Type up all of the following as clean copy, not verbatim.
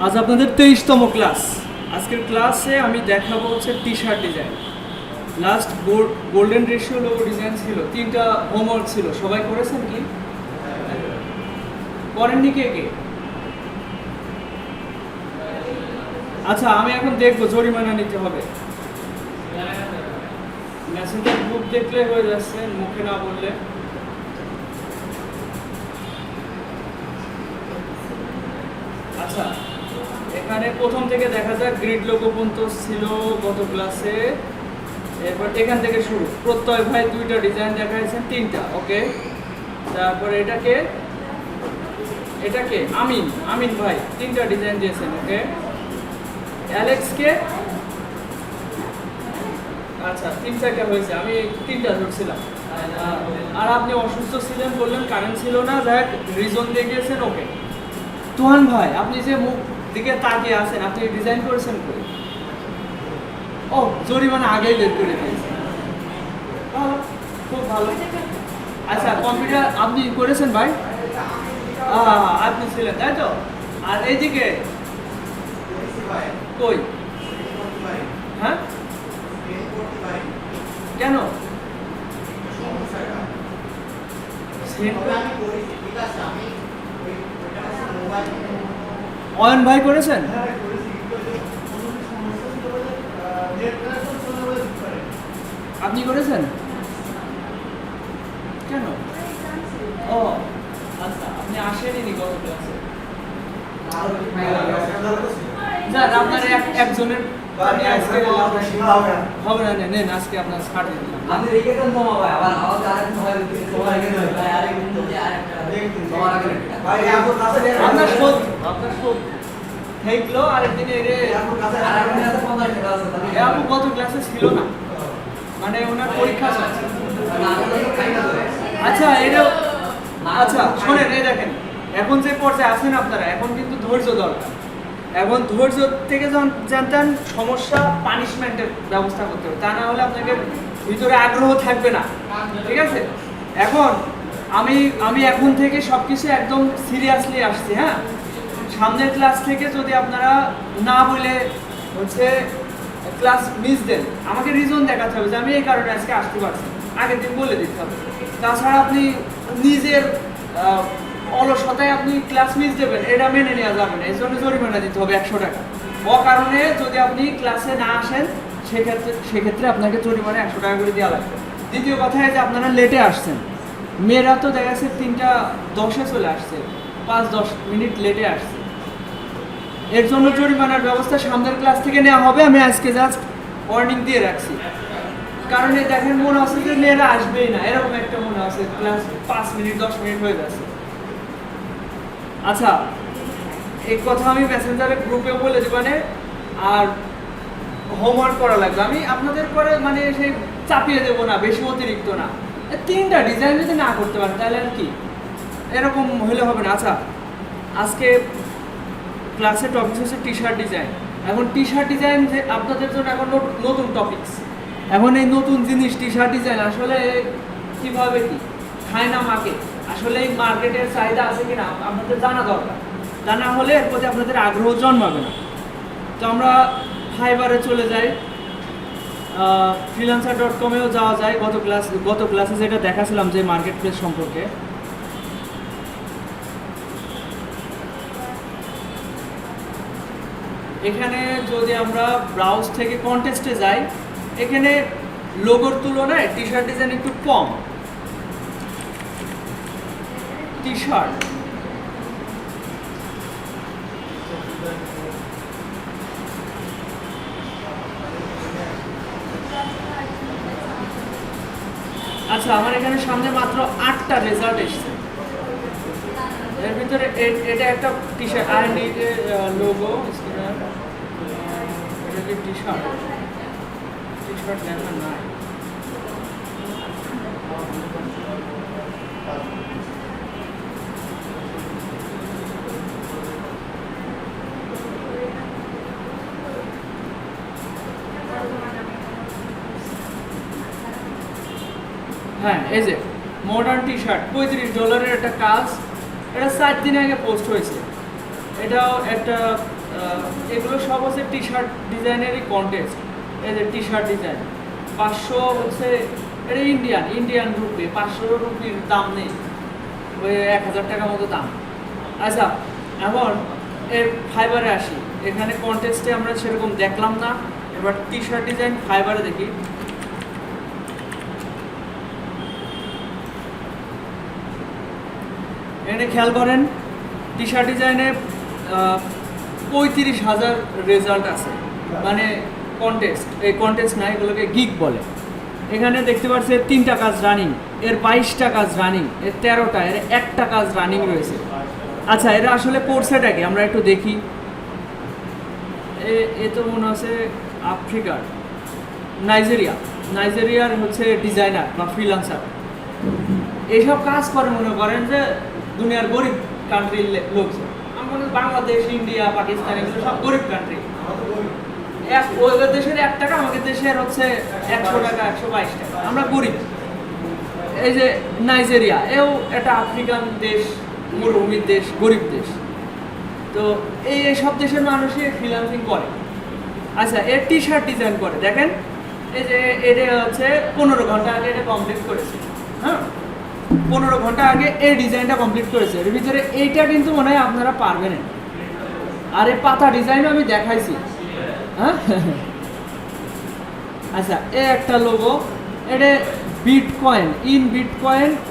আজ আপনাদের 23তম ক্লাস। আজকের ক্লাসে আমি দেখাবো হচ্ছে T shirt design. Last golden ratio logo design ছিল, 3টা হোমওয়ার্ক ছিল, সবাই করেছেন কি? করেননি কে কে? আচ্ছা, আমি এখন দেখবো, জরিমানা নিতে হবে। মেসেঞ্জার গ্রুপ দেখলে হয়ে যাচ্ছে, মুখে না বললে। আচ্ছা, এখানে প্রথম থেকে দেখা যায় গ্রিড লোগো পর্যন্ত ছিল গত ক্লাসে। এরপর এখান থেকে শুরু, প্রত্যয় ভাই 2টা ডিজাইন দেখাইছেন, 3টা। ওকে, তারপরে এটাকে আমিন ভাই 3টা ডিজাইন দিয়েছেন। ওকে, অ্যালেক্সকে আচ্ছা 3-4টা হয়েছে, আমি 3টা ধরছিলাম। আর আপনি অসুস্থ ছিলেন, বললেন কারেন্ট ছিল না, যাই রিজন দিয়ে গিয়েছেন। ওকে, তুহান ভাই আপনি যে মুখ দিকে তাকিয়ে আছেন, আপনি ডিজাইন করেছেন কই? ও, জরিমানা আগেই বের করে দিয়েছেন, খুব ভালো। আচ্ছা, কম্পিউটার আপনি করেছেন ভাই? আপনি ছিলেন তাই তো। আর এইদিকে কই? হ্যাঁ, কেন? অয়ন ভাই করেছেন? আপনি করেছেন কেন? ও আচ্ছা, আপনি আসেননি গত ক্লাসে। যান, আপনার একজনের আমি আজকে হবে না, নেন আজকে আপনার ছাড় দিয়ে দিলাম। আপনার শোধ থাকলো আরেকদিনে আপু গত ক্লাসে ছিল না, মানে ওনার পরীক্ষা চলছে। আচ্ছা এটা আচ্ছা শোনেন, এই দেখেন এখন যে পর্যায়ে আছেন আপনারা, এখন কিন্তু ধৈর্য দরকার। এখন ধৈর্য থেকে যখন জানতেন সমস্যা, পানিশমেন্টের ব্যবস্থা করতে হবে, তা না হলে আপনাকে ভিতরে আগ্রহ থাকবে না। ঠিক আছে, এখন আমি এখন থেকে সবকিছু একদম সিরিয়াসলি আসছি। হ্যাঁ, সামনের ক্লাস থেকে যদি আপনারা না বলে হচ্ছে ক্লাস মিস দেন, আমাকে রিজন দেখাতে হবে যে আমি এই কারণে আজকে আসতে পারছি, আগের দিন বলে দিতে হবে। তাছাড়া আপনি নিজের অলসতায় আপনি ক্লাস মিস দেবেন, এটা মেনে নেওয়া যাবে না। এই জন্য জরিমানা দিতে হবে 100 টাকা। কারণে যদি আপনি ক্লাসে না আসেন, সেক্ষেত্রে আপনাকে জরিমানা 100 টাকা করে দেওয়া লাগবে। দ্বিতীয় কথা, যে আপনারা লেটে আসছেন, মেয়েরা তো দেখা যাচ্ছে 3:10-এ চলে আসছে, 5-10 মিনিট লেটে আসছে, এর জন্য জরিমানার ব্যবস্থা সামনের ক্লাস থেকে নেওয়া হবে। আমি আজকে জাস্ট ওয়ার্নিং দিয়ে রাখছি, কারণ এই দেখেন মনে হচ্ছে যে মেয়েরা আসবেই না, এরকম একটা মনে হচ্ছে, ক্লাস 5 মিনিট 10 মিনিট হয়ে যাচ্ছে। আচ্ছা, এই কথা আমি মেসেঞ্জারে গ্রুপে বলে দেবানে, আর হোমওয়ার্ক করা লাগবে। আমি আপনাদের পরে মানে সেই চাপিয়ে দেবো না, বেশি অতিরিক্ত না। 3টা ডিজাইন যদি না করতে পারেন তাহলে আর কি, এরকম হলে হবে না। আচ্ছা, আজকে ক্লাসে টপিক হচ্ছে টি শার্ট ডিজাইন। এখন টি শার্ট ডিজাইন যে আপনাদের জন্য এখন নতুন টপিকস। এখন এই নতুন জিনিস টি শার্ট ডিজাইন আসলে কীভাবে কি খায় না মাকে, আসলে এই মার্কেটের চাহিদা আছে কিনা আপনাদের জানা দরকার। তা না হলে এর প্রতি আপনাদের আগ্রহ জন্মাবে না। তো আমরা ফাইবারে চলে যাই, freelancer.com-এও যাওয়া যায়। গত ক্লাসে যেটা দেখাছিলাম যে মার্কেট প্লেস সম্পর্কে, এখানে যদি আমরা ব্রাউজ থেকে কন্টেস্টে যাই, এখানে লোগোর তুলনায় টি শার্ট ডিজাইন একটু কম। টি শার্ট আচ্ছা, আমার এখানে সামনে মাত্র 8টা রেজাল্ট এসছে। এর ভিতরে এটা একটা টি শার্ট, আর লোগো স্ক্রিনার, এটা কি টি শার্ট লেখা নাই। হ্যাঁ, এই যে মডার্ন টি শার্ট, $35 একটা কাজ, এটা 4 দিন আগে পোস্ট হয়েছে। এটাও একটা এগুলো সব হচ্ছে টি শার্ট ডিজাইনেরই কন্টেস্ট। এই যে টি শার্ট ডিজাইন 500 হচ্ছে, এটা ইন্ডিয়ান রুপি, 500 রুপির দাম নেই, ওই 1000 টাকার মতো দাম। আচ্ছা, এখন এর ফাইবারে আসি। এখানে কন্টেস্টে আমরা সেরকম দেখলাম না, এবার টি শার্ট ডিজাইন ফাইবারে দেখি। এখানে খেয়াল করেন টি শার্ট ডিজাইনে 35,000 রেজাল্ট আছে, মানে কন্টেস্ট না, এগুলোকে গিগ বলে। এখানে দেখতে পাচ্ছি 3টা কাজ রানিং, এর 22টা কাজ রানিং, এর 13টা, এর 1টা কাজ রানিং রয়েছে। আচ্ছা, এরা আসলে করছেটা কি আমরা একটু দেখি। এ তো মনে হচ্ছে আফ্রিকার, নাইজেরিয়ার হচ্ছে ডিজাইনার বা ফ্রিল্যান্সার। এইসব কাজ করে মনে করেন যে দুনিয়ার গরিব কান্ট্রির লোকজন। আমি মনে করি বাংলাদেশ, ইন্ডিয়া, পাকিস্তান এগুলো সব গরিব কান্ট্রি। ওদের দেশের 1 টাকা, আমাদের দেশের হচ্ছে 100 টাকা, 122 টাকা, আমরা গরিব। এই যে নাইজেরিয়া, এও একটা আফ্রিকান দেশ, মরুভূমির দেশ, গরিব দেশ। তো এই সব দেশের মানুষই ফ্রিল্যান্সিং করে। আচ্ছা, এর টি শার্ট ডিজাইন করে, দেখেন এই যে এটা হচ্ছে 15 ঘন্টা আগে এটা কমপ্লিট করেছে। হ্যাঁ, 15 ঘন্টা আগে এই ডিজাইনটা কমপ্লিট করেছে। এর ভিতরে এইটা কিন্তু মনে হয় আপনারা পারবেন। আর এই পাতা ডিজাইনও আমি দেখাইছি। হ্যাঁ, আচ্ছা, এ একটা লোগো, এটা বিটকয়েন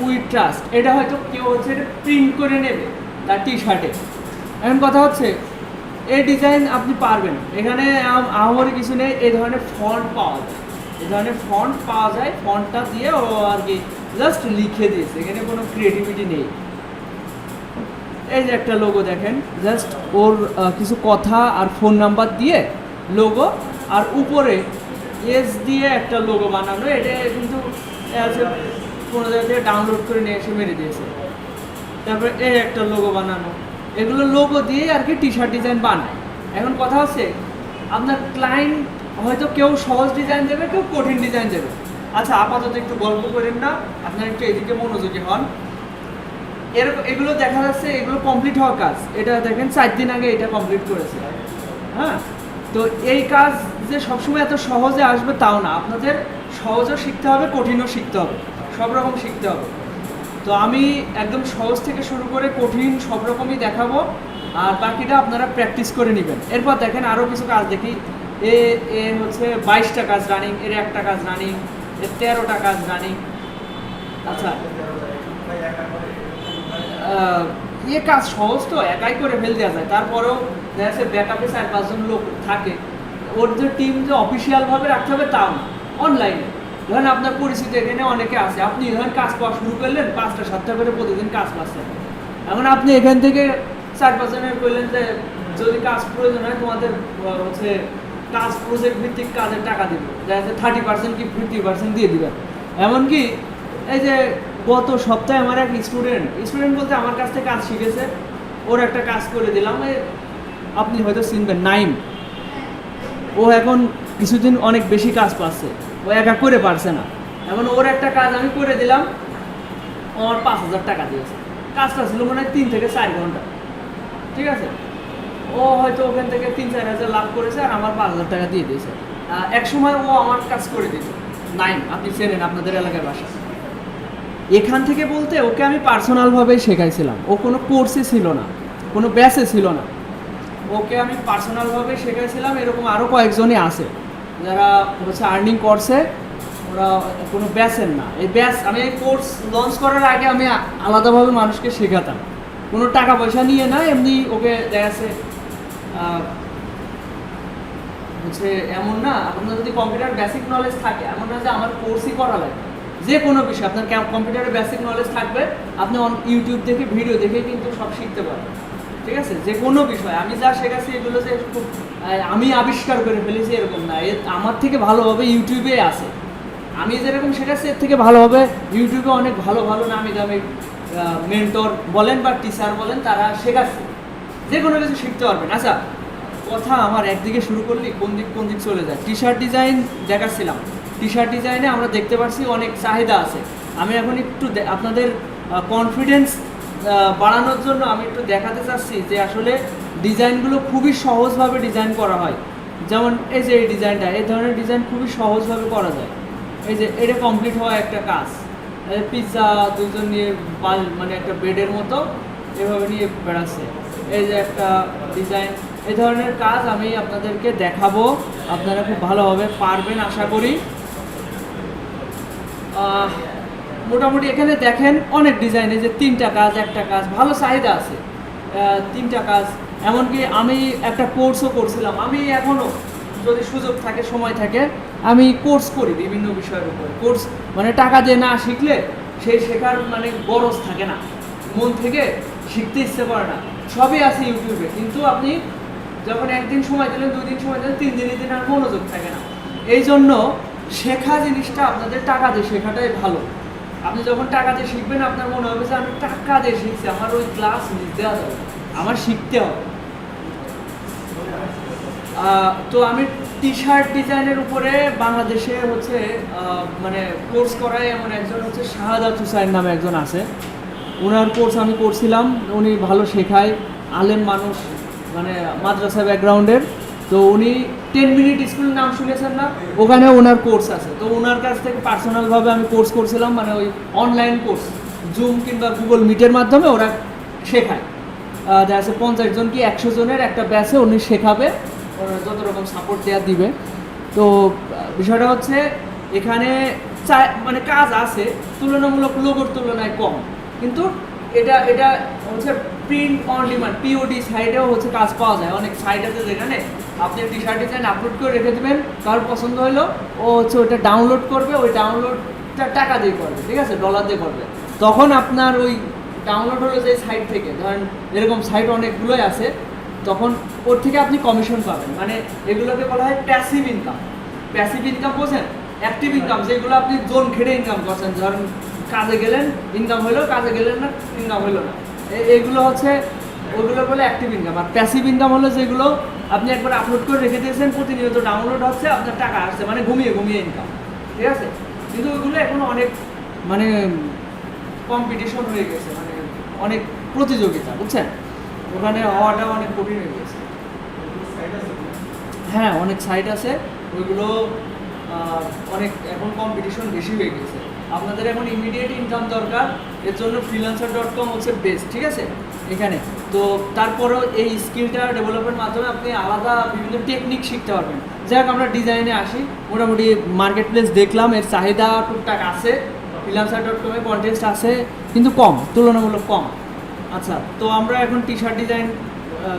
উই ট্রাস্ট। এটা হয়তো কেউ হচ্ছে এটা প্রিন্ট করে নেবে তার টি শার্টে। এখন কথা হচ্ছে এই ডিজাইন আপনি পারবেন। এখানে আমার কিছু নেই, এই ধরনের ফন্ট পাওয়া যায়, ফন্টটা দিয়ে ও আর কি জাস্ট লিখে দিয়েছে, এখানে কোনো ক্রিয়েটিভিটি নেই। এই যে একটা লোগো দেখেন, জাস্ট ওর কিছু কথা আর ফোন নাম্বার দিয়ে লোগো, আর উপরে এস দিয়ে একটা লোগো বানানো। এটা কিন্তু আছে কোনো জায়গা থেকে ডাউনলোড করে নিয়ে এসে মেরে দিয়েছে। তারপরে এই একটা লোগো বানানো, এগুলো লোগো দিয়ে আর কি টি শার্ট ডিজাইন বানায়। এখন কথা হচ্ছে আপনার ক্লায়েন্ট হয়তো কেউ সহজ ডিজাইন দেবে, কেউ কঠিন ডিজাইন দেবে। আচ্ছা, আপাতত একটু গল্প করেন না, আপনার একটু এদিকে মনোযোগী হন। এগুলো দেখা যাচ্ছে এগুলো কমপ্লিট হওয়ার কাজ। এটা দেখেন 4 দিন আগে এটা কমপ্লিট করেছে। হ্যাঁ, তো এই কাজ যে সবসময় এত সহজে আসবে তাও না, আপনাদের সহজও শিখতে হবে, কঠিনও শিখতে হবে, সব রকম শিখতে হবে। তো আমি একদম সহজ থেকে শুরু করে কঠিন সব রকমই দেখাবো, আর বাকিটা আপনারা প্র্যাকটিস করে নেবেন। এরপর দেখেন আরও কিছু কাজ দেখি। এ হচ্ছে 22টা কাজ রানিং, এর 1টা কাজ রানিং, এর 13টা কাজ রানিং। আচ্ছা, কাজ সহজ তো, একাই করে ফেল দেওয়া যায়। তারপরেও দেখা যাচ্ছে ব্যাকআপে 4-5 জন লোক থাকে। ওর যে টিম যে অফিসিয়ালভাবে রাখতে হবে তাও না, অনলাইনে ধরেন আপনার পরিচিত এখানে অনেকে আছে, আপনি ধরেন কাজ পাওয়া শুরু করলেন, 5টা-7টা করে প্রতিদিন কাজ পাচ্ছেন। এখন আপনি এখান থেকে 4-5 জনের বললেন যে যদি কাজ প্রয়োজন হয় তোমাদের হচ্ছে কাজ প্রজেক্ট ভিত্তিক কাজের টাকা দেবে, দেখা যাচ্ছে 30% কি 50% দিয়ে দিবেন। এমনকি এই যে গত সপ্তাহে আমার এক স্টুডেন্ট বলতে আমার কাছ থেকে কাজ শিখেছে, ওর একটা কাজ করে দিলাম। আপনি হয়তো চিনবেন, নাইম। ও এখন কিছুদিন অনেক বেশি কাজ পাচ্ছে, ও একা করে পারছে না। এখন ওর একটা কাজ আমি করে দিলাম, আমার 5,000 টাকা দিয়েছে। কাজটা ছিল মনে হয় 3 থেকে 4 ঘন্টা, ঠিক আছে। ও হয়তো ওখান থেকে 3-4 হাজার লাভ করেছে, আর আমার 5,000 টাকা দিয়ে দিয়েছে। এক সময় ও আমার কাজ করে দিত, নাইম, আপনি চেনেন, আপনাদের এলাকার বাসা। এখান থেকে বলতে ওকে আমি পার্সোনালভাবেই শেখাইছিলাম, ও কোনো কোর্সে ছিল না, কোনো ব্যাচে ছিল না, ওকে আমি পার্সোনালভাবে শেখাইছিলাম। এরকম আরও কয়েকজনই আছে যারা হচ্ছে আর্নিং করছে, ওরা কোনো ব্যাচের না। এই ব্যাচ আমি এই কোর্স লঞ্চ করার আগে আমি আলাদাভাবে মানুষকে শেখাতাম, কোনো টাকা পয়সা নিয়ে না, এমনি ওকে দেখা যাচ্ছে হচ্ছে এমন না, আপনার যদি কম্পিউটার বেসিক নলেজ থাকে, এমন না যে আমার কোর্সই করা লাগে। যে কোনো বিষয় আপনার কম্পিউটারের বেসিক নলেজ থাকবে, আপনি ইউটিউব দেখে ভিডিও দেখে কিন্তু সব শিখতে পারবেন, ঠিক আছে। যে কোনো বিষয় আমি যা শেখাচ্ছি এগুলো যে খুব আমি আবিষ্কার করে ফেলেছি এরকম না, আমার থেকে ভালোভাবে ইউটিউবে আছে। আমি যেরকম শেখাচ্ছি এর থেকে ভালোভাবে ইউটিউবে অনেক ভালো ভালো নামি দামি মেন্টর বলেন বা টিচার বলেন, তারা শেখাচ্ছে, যে কোনো কিছু শিখতে পারবেন। আচ্ছা, কথা আমার একদিকে শুরু করলি কোন দিক চলে যায়। টি শার্ট ডিজাইন দেখাচ্ছিলাম, টি শার্ট ডিজাইনে আমরা দেখতে পাচ্ছি অনেক চাহিদা আছে। আমি এখন একটু আপনাদের কনফিডেন্স বাড়ানোর জন্য আমি একটু দেখাতে চাচ্ছি যে আসলে ডিজাইনগুলো খুবই সহজভাবে ডিজাইন করা হয়। যেমন এই যে এই ডিজাইনটা, এই ধরনের ডিজাইন খুবই সহজভাবে করা যায়। এই যে এটা কমপ্লিট হওয়া একটা কাজ, পিৎজা দুজন নিয়ে মানে একটা বেডের মতো এভাবে নিয়ে বেড়াচ্ছে। এই যে একটা ডিজাইন, এই ধরনের কাজ আমি আপনাদেরকে দেখাবো, আপনারা খুব ভালোভাবে পারবেন আশা করি। মোটামুটি এখানে দেখেন অনেক ডিজাইনে যে 3টা কাজ, একটা কাজ, ভালো চাহিদা আছে 3টা কাজ। এমনকি আমি একটা কোর্সও করছিলাম, আমি এখনও যদি সুযোগ থাকে সময় থাকে আমি কোর্স করি বিভিন্ন বিষয়ের উপরে। কোর্স মানে টাকা দিয়ে না শিখলে সেই শেখার মানে গরজ থাকে না, মন থেকে শিখতে ইচ্ছে করে না। সবই আছে ইউটিউবে, কিন্তু আপনি যখন একদিন সময় দিলেন, 2 দিন সময় দিলেন, 3 দিন আর মনোযোগ থাকে না। এই জন্য শেখা জিনিসটা আপনাদের টাকা দিয়ে শেখাটাই ভালো। আপনি যখন টাকা দিয়ে শিখবেন আপনার মনে হবে যে আমি টাকা দিয়ে শিখছি, আমার ওই ক্লাস মিস দেওয়া যাবে, আমার শিখতে হবে। তো আমি টি শার্ট ডিজাইনের উপরে বাংলাদেশে হচ্ছে মানে কোর্স করায় এমন একজন হচ্ছে শাহাদাত হুসাইন নামে একজন আছে। ওনার কোর্স আমি করছিলাম, উনি ভালো শেখায়, আলেম মানুষ, মানে মাদ্রাসা ব্যাকগ্রাউন্ডের। তো উনি 10 মিনিট স্কুল নাম শুনেছেন না, ওখানে ওনার কোর্স আছে। তো ওনার কাছ থেকে পার্সোনালভাবে আমি কোর্স করছিলাম, মানে ওই অনলাইন কোর্স, জুম কিংবা গুগল মিটের মাধ্যমে ওরা শেখায়। দেখা যাচ্ছে 50 জন কি 100 জনের একটা ব্যাচে উনি শেখাবে, যত রকম সাপোর্ট দেওয়া দিবে। তো বিষয়টা হচ্ছে এখানে মানে কাজ আছে তুলনামূলক লোগোর তুলনায় কম, কিন্তু এটা হচ্ছে প্রিন্ট অন ডিমান্ড, পিওডি সাইডেও হচ্ছে কাজ পাওয়া যায়। অনেক সাইট আছে যেখানে আপনি টি শার্ট ডিজাইন আপলোড করে রেখে দেবেন, কারোর পছন্দ হলো ও হচ্ছে ওইটা ডাউনলোড করবে, ওই ডাউনলোডটা টাকা দিয়ে করবে, ঠিক আছে, ডলার দিয়ে করবে। তখন আপনার ওই ডাউনলোড হলো যে সাইট থেকে, ধরেন এরকম সাইট অনেকগুলোই আছে, তখন ওর থেকে আপনি কমিশন পাবেন। মানে এগুলোকে বলা হয় প্যাসিভ ইনকাম। প্যাসিভ ইনকাম বোঝেন? অ্যাক্টিভ ইনকাম যেগুলো আপনি জোন খেটে ইনকাম করছেন, ধরেন কাজে গেলেন ইনকাম হলো, কাজে গেলেন না ইনকাম হলো না, এইগুলো হচ্ছে ওগুলো বলে অ্যাক্টিভ ইনকাম। আর প্যাসিভ ইনকাম হলো যেগুলো আপনি একবার আপলোড করে রেখে দিয়েছেন, প্রতিনিয়ত ডাউনলোড হচ্ছে, আপনার টাকা আসছে, মানে ঘুমিয়ে ঘুমিয়ে ইনকাম, ঠিক আছে। কিন্তু ওইগুলো এখন অনেক মানে কম্পিটিশন হয়ে গেছে, মানে অনেক প্রতিযোগিতা, বুঝছেন, ওখানে হওয়াটা অনেক কঠিন হয়ে গেছে। হ্যাঁ, অনেক সাইট আছে, ওইগুলো অনেক এখন কম্পিটিশন বেশি হয়ে গেছে। আপনাদের এখন ইমিডিয়েট ইনকাম দরকার, এর জন্য freelancer.com হচ্ছে বেস্ট, ঠিক আছে এখানে। তো তারপরেও এই স্কিলটা ডেভেলপের মাধ্যমে আপনি আলাদা বিভিন্ন টেকনিক শিখতে পারবেন। যাই হোক, আমরা ডিজাইনে আসি। মোটামুটি মার্কেট প্লেস দেখলাম, এর চাহিদা টুকটাক আছে, freelancer.com-এ কন্টেস্ট আছে, কিন্তু কম, তুলনামূলক কম। আচ্ছা, তো আমরা এখন টি শার্ট ডিজাইন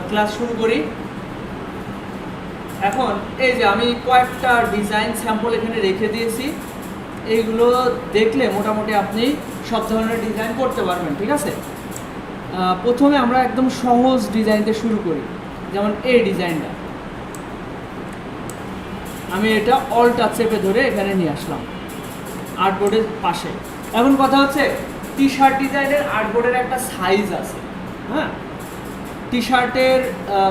ক্লাস শুরু করি। এখন এই যে আমি কয়েকটা ডিজাইন স্যাম্পল এখানে রেখে দিয়েছি, এইগুলো দেখলে মোটামুটি আপনি সব ধরনের ডিজাইন করতে পারবেন, ঠিক আছে। প্রথমে আমরা একদম সহজ ডিজাইন দিয়ে শুরু করি, যেমন এই ডিজাইনটা আমি এটা অলটা চেপে ধরে এখানে নিয়ে আসলাম আর্টবোর্ডের পাশে। এখন কথা হচ্ছে টি শার্ট ডিজাইনের আর্টবোর্ডের একটা সাইজ আছে, হ্যাঁ, টি শার্টের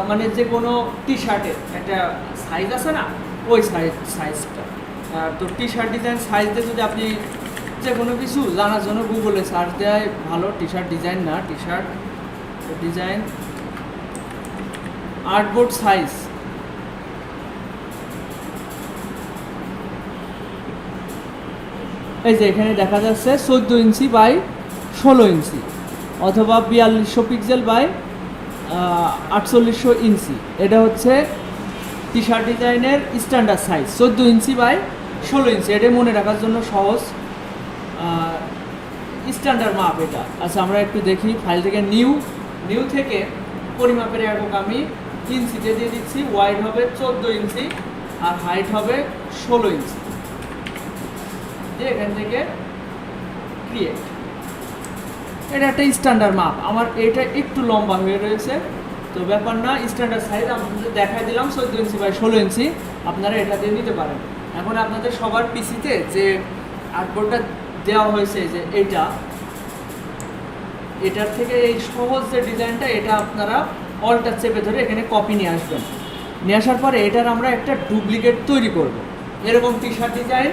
মানে যে কোনো টি শার্টের একটা সাইজ আছে না, ওই সাইজটা। তো টি শার্ট ডিজাইন সাইজ দিয়ে যদি আপনি যে কোনো কিছু জানার জন্য গুগলে সার্চ দেয় ভালো, টি শার্ট ডিজাইন না, T shirt design artboard size, এই যে এখানে দেখা যাচ্ছে 14 ইঞ্চি বাই 16 ইঞ্চি অথবা 4200 পিক্সেল বাই 4800 ইঞ্চি। এটা হচ্ছে টি শার্ট ডিজাইনের স্ট্যান্ডার্ড সাইজ, 14 ইঞ্চি বাই 16 ইঞ্চি। এটা মনে রাখার জন্য সহজ স্ট্যান্ডার্ড মাপ এটা। আচ্ছা, আমরা একটু দেখি ফাইল থেকে নিউ থেকে পরিমাপের একক আমি ইঞ্চিতে দিয়ে দিচ্ছি। ওয়াইড হবে 14 ইঞ্চি আর হাইট হবে 16 ইঞ্চি। এখান থেকে ক্রিয়েট, এটা একটা স্ট্যান্ডার্ড মাপ। আমার এটা একটু লম্বা হয়ে রয়েছে, তো ব্যাপার না, স্ট্যান্ডার্ড সাইজ আপনাদের দেখাই দিলাম 14 ইঞ্চি বাই 16 ইঞ্চি, আপনারা এটা দিয়ে নিতে পারেন। এখন আপনাদের সবার পিসিতে যে আর্টবোর্ডটা দেওয়া হয়েছে যে এটার থেকে এই সহজ যে ডিজাইনটা, এটা আপনারা অলটা চেপে ধরে এখানে কপি নিয়ে আসবেন। নিয়ে আসার পরে এটার আমরা একটা ডুপ্লিকেট তৈরি করব। এরকম টি শার্ট ডিজাইন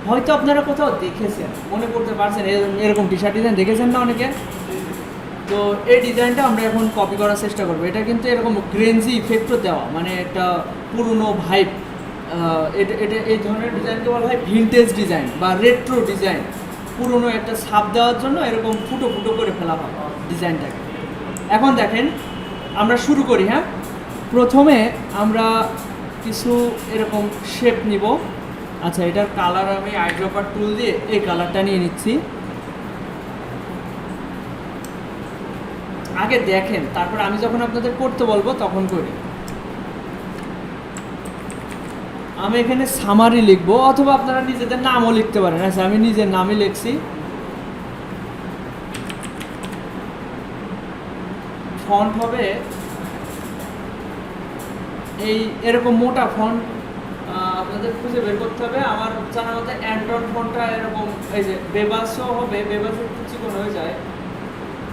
হয়তো আপনারা কোথাও দেখেছেন, মনে করতে পারছেন, এরকম টি শার্ট ডিজাইন দেখেছেন না অনেকে। তো এই ডিজাইনটা আমরা এখন কপি করার চেষ্টা করবো। এটা কিন্তু এরকম গ্রেঞ্জি ইফেক্টও দেওয়া, মানে একটা পুরনো ভাইব। এটা এটা এই ধরনের ডিজাইনকে বলা হয় ভিনটেজ ডিজাইন বা রেট্রো ডিজাইন। পুরনো একটা ছাপ দেওয়ার জন্য এরকম ফুটো ফুটো করে ফেলা হয় ডিজাইনটাকে। এখন দেখেন আমরা শুরু করি। হ্যাঁ, প্রথমে আমরা কিছু এরকম শেপ নিব। আচ্ছা, এটার কালার আমি আইড্রপার টুল দিয়ে এই কালারটা নিয়ে নিচ্ছি। আগে দেখেন, তারপর আমি যখন আপনাদের করতে বলবো তখন করি। আমি এখানে সামারি লিখবো, অথবা আপনারা নিজেদের নামও লিখতে পারেন। আচ্ছা, আমি নিজের নামই লিখছি। ফন্ট হবে এই এরকম মোটা ফন্ট, আপনাদের খুঁজে বের করতে হবে। আমার জানার মতে অ্যান্ড্রয়েড ফন্টটা এরকম, এই যে বেবাসও হবে, বেবাসের একটু চিকন হয়ে যায়।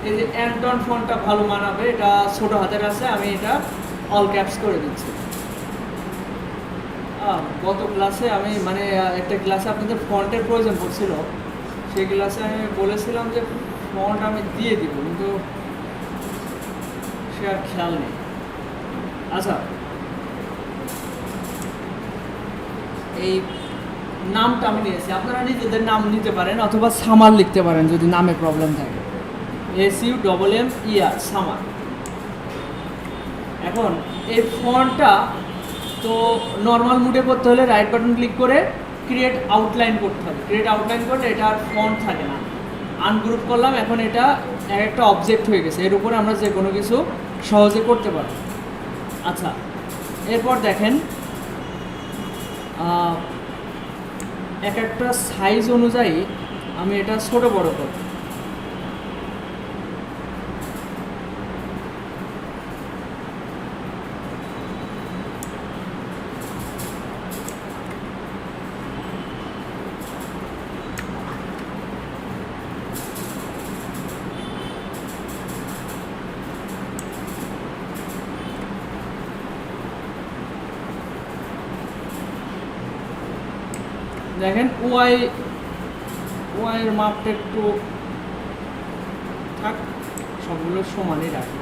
এই যে অ্যান্ড্রয়েড ফন্টটা ভালো মানাবে, এটা ছোট হাতের আছে, আমি এটা অল ক্যাপস করে দিচ্ছি। গত ক্লাসে আমি মানে একটা ক্লাসে আপনাদের ফন্টের প্রয়োজন পড়ছিল, সেই ক্লাসে আমি বলেছিলাম যে ফন্ট আমি দিয়ে দিব, কিন্তু সে আর খেয়াল নেই। আচ্ছা, এই নামটা আমি নিয়েছি, আপনারা নিজেদের নাম নিতে পারেন অথবা সামার লিখতে পারেন যদি নামে প্রবলেম থাকে। SUMMER, summer. এখন এই ফন্টটা তো নর্মাল মুডে করতে হলে রাইট বাটন ক্লিক করে ক্রিয়েট আউটলাইন করতে হবে। ক্রিয়েট আউটলাইন করলে এটা আর ফন্ট থাকে না। আনগ্রুপ করলাম, এখন এটা একটা অবজেক্ট হয়ে গেছে, এর উপরে আমরা যে কোনো কিছু সহজে করতে পারি। আচ্ছা, এরপর দেখেন এক একটা সাইজ অনুযায়ী আমি এটা ছোট বড় করব। দেখেন ওয়াইয়ের মাপটা একটু থাক, সবগুলো সমানই রাখি।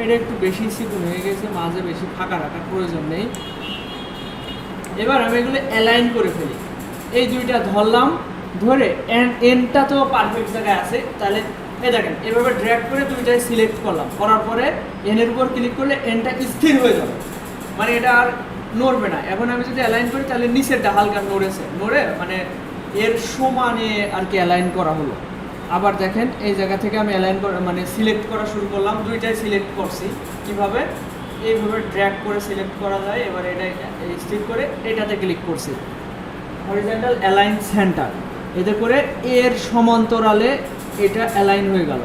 এটা একটু বেশি চিকন হয়ে গেছে, মাঝে বেশি ফাঁকা রাখার প্রয়োজন নেই। এবার আমি এগুলো অ্যালাইন করে ফেলি। এই দুইটা ধরলাম, ধরে এনটা তো পারফেক্ট জায়গায় আছে, তাহলে এই দেখেন এভাবে ড্র্যাগ করে দুইটাই সিলেক্ট করলাম, করার পরে এনের উপর ক্লিক করলে এনটা স্থির হয়ে যাবে, মানে এটা আর নড়বে না। এখন আমি যদি অ্যালাইন করি তাহলে নিচেরটা হালকা নড়ে মানে এর সমানে আর কি অ্যালাইন করা হলো। আবার দেখেন এই জায়গা থেকে আমি অ্যালাইন করা মানে সিলেক্ট করা শুরু করলাম, দুইটাই সিলেক্ট করছি। কীভাবে? এইভাবে ড্র্যাগ করে সিলেক্ট করা যায়। এবার এটা স্থির করে এটাতে ক্লিক করছি, হরিজন্টাল অ্যালাইন সেন্টার, এতে করে এর সমান্তরালে এটা অ্যালাইন হয়ে গেল।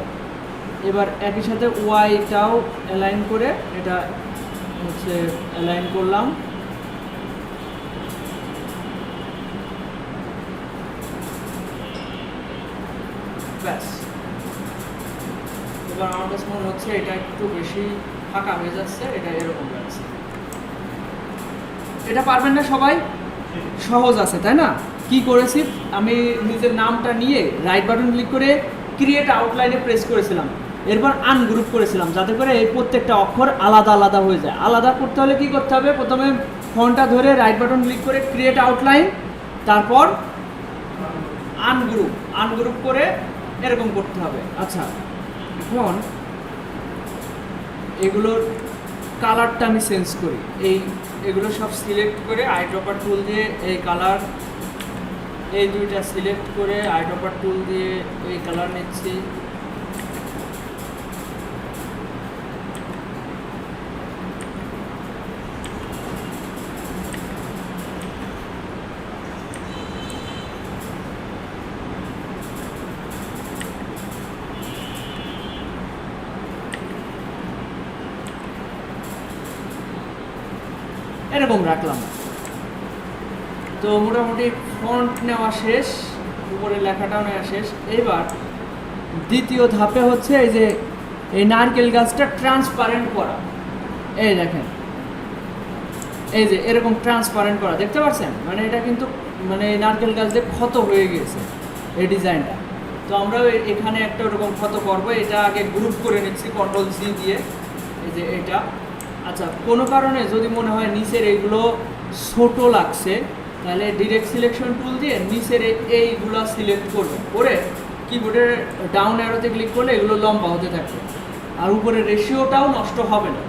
এবার একই সাথে ওয়াইটাও অ্যালাইন করে এটা হচ্ছে অ্যালাইন করলাম। ব্যাস, এবার আমার কাছে মনে হচ্ছে এটা একটু বেশি ফাঁকা হয়ে যাচ্ছে, এটা এরকম যাচ্ছে। এটা পারবেন না সবাই? সহজ আছে তাই না? কি করেছি, আমি নিজের নামটা নিয়ে রাইট বাটন ক্লিক করে ক্রিয়েট আউটলাইনে প্রেস করেছিলাম, এরপর আনগ্রুপ করেছিলাম, যাতে করে এই প্রত্যেকটা অক্ষর আলাদা আলাদা হয়ে যায়। আলাদা করতে হলে কি করতে হবে? প্রথমে ফন্টটা ধরে রাইট বাটন ক্লিক করে ক্রিয়েট আউটলাইন, তারপর আনগ্রুপ করে এরকম করতে হবে। আচ্ছা, এখন এগুলোর কালারটা আমি চেঞ্জ করি। এগুলো সব সিলেক্ট করে আইড্রপার টুল দিয়ে এই কালার, এই দুইটা সিলেক্ট করে আইড্রপার টুল দিয়ে এই কালার নিচ্ছি। এরকম রাখলাম। তো মোটামুটি ফন্ট নেওয়া শেষ, উপরে লেখাটাও নেওয়া শেষ। এবার দ্বিতীয় ধাপে হচ্ছে এই যে এই নারকেল গাছটা ট্রান্সপারেন্ট করা। এই দেখেন, এই যে এরকম ট্রান্সপারেন্ট করা, দেখতে পাচ্ছেন? মানে এটা কিন্তু মানে এই নারকেল গাছ দিয়ে ক্ষত হয়ে গেছে এই ডিজাইনটা। তো আমরা এখানে একটা ওরকম ক্ষত করবো। এটা আগে গ্রুপ করে নিচ্ছি Ctrl+C দিয়ে, এই যে এটা। আচ্ছা, কোনো কারণে যদি মনে হয় নিচের এইগুলো ছোট লাগছে, তাহলে ডিরেক্ট সিলেকশন টুল দিয়ে নিচের এইগুলো সিলেক্ট করবেন, করে কিবোর্ডের ডাউন অ্যারোতে ক্লিক করলে এগুলো লম্বা হতে থাকবে, আর উপরে রেশিওটাও নষ্ট হবে না।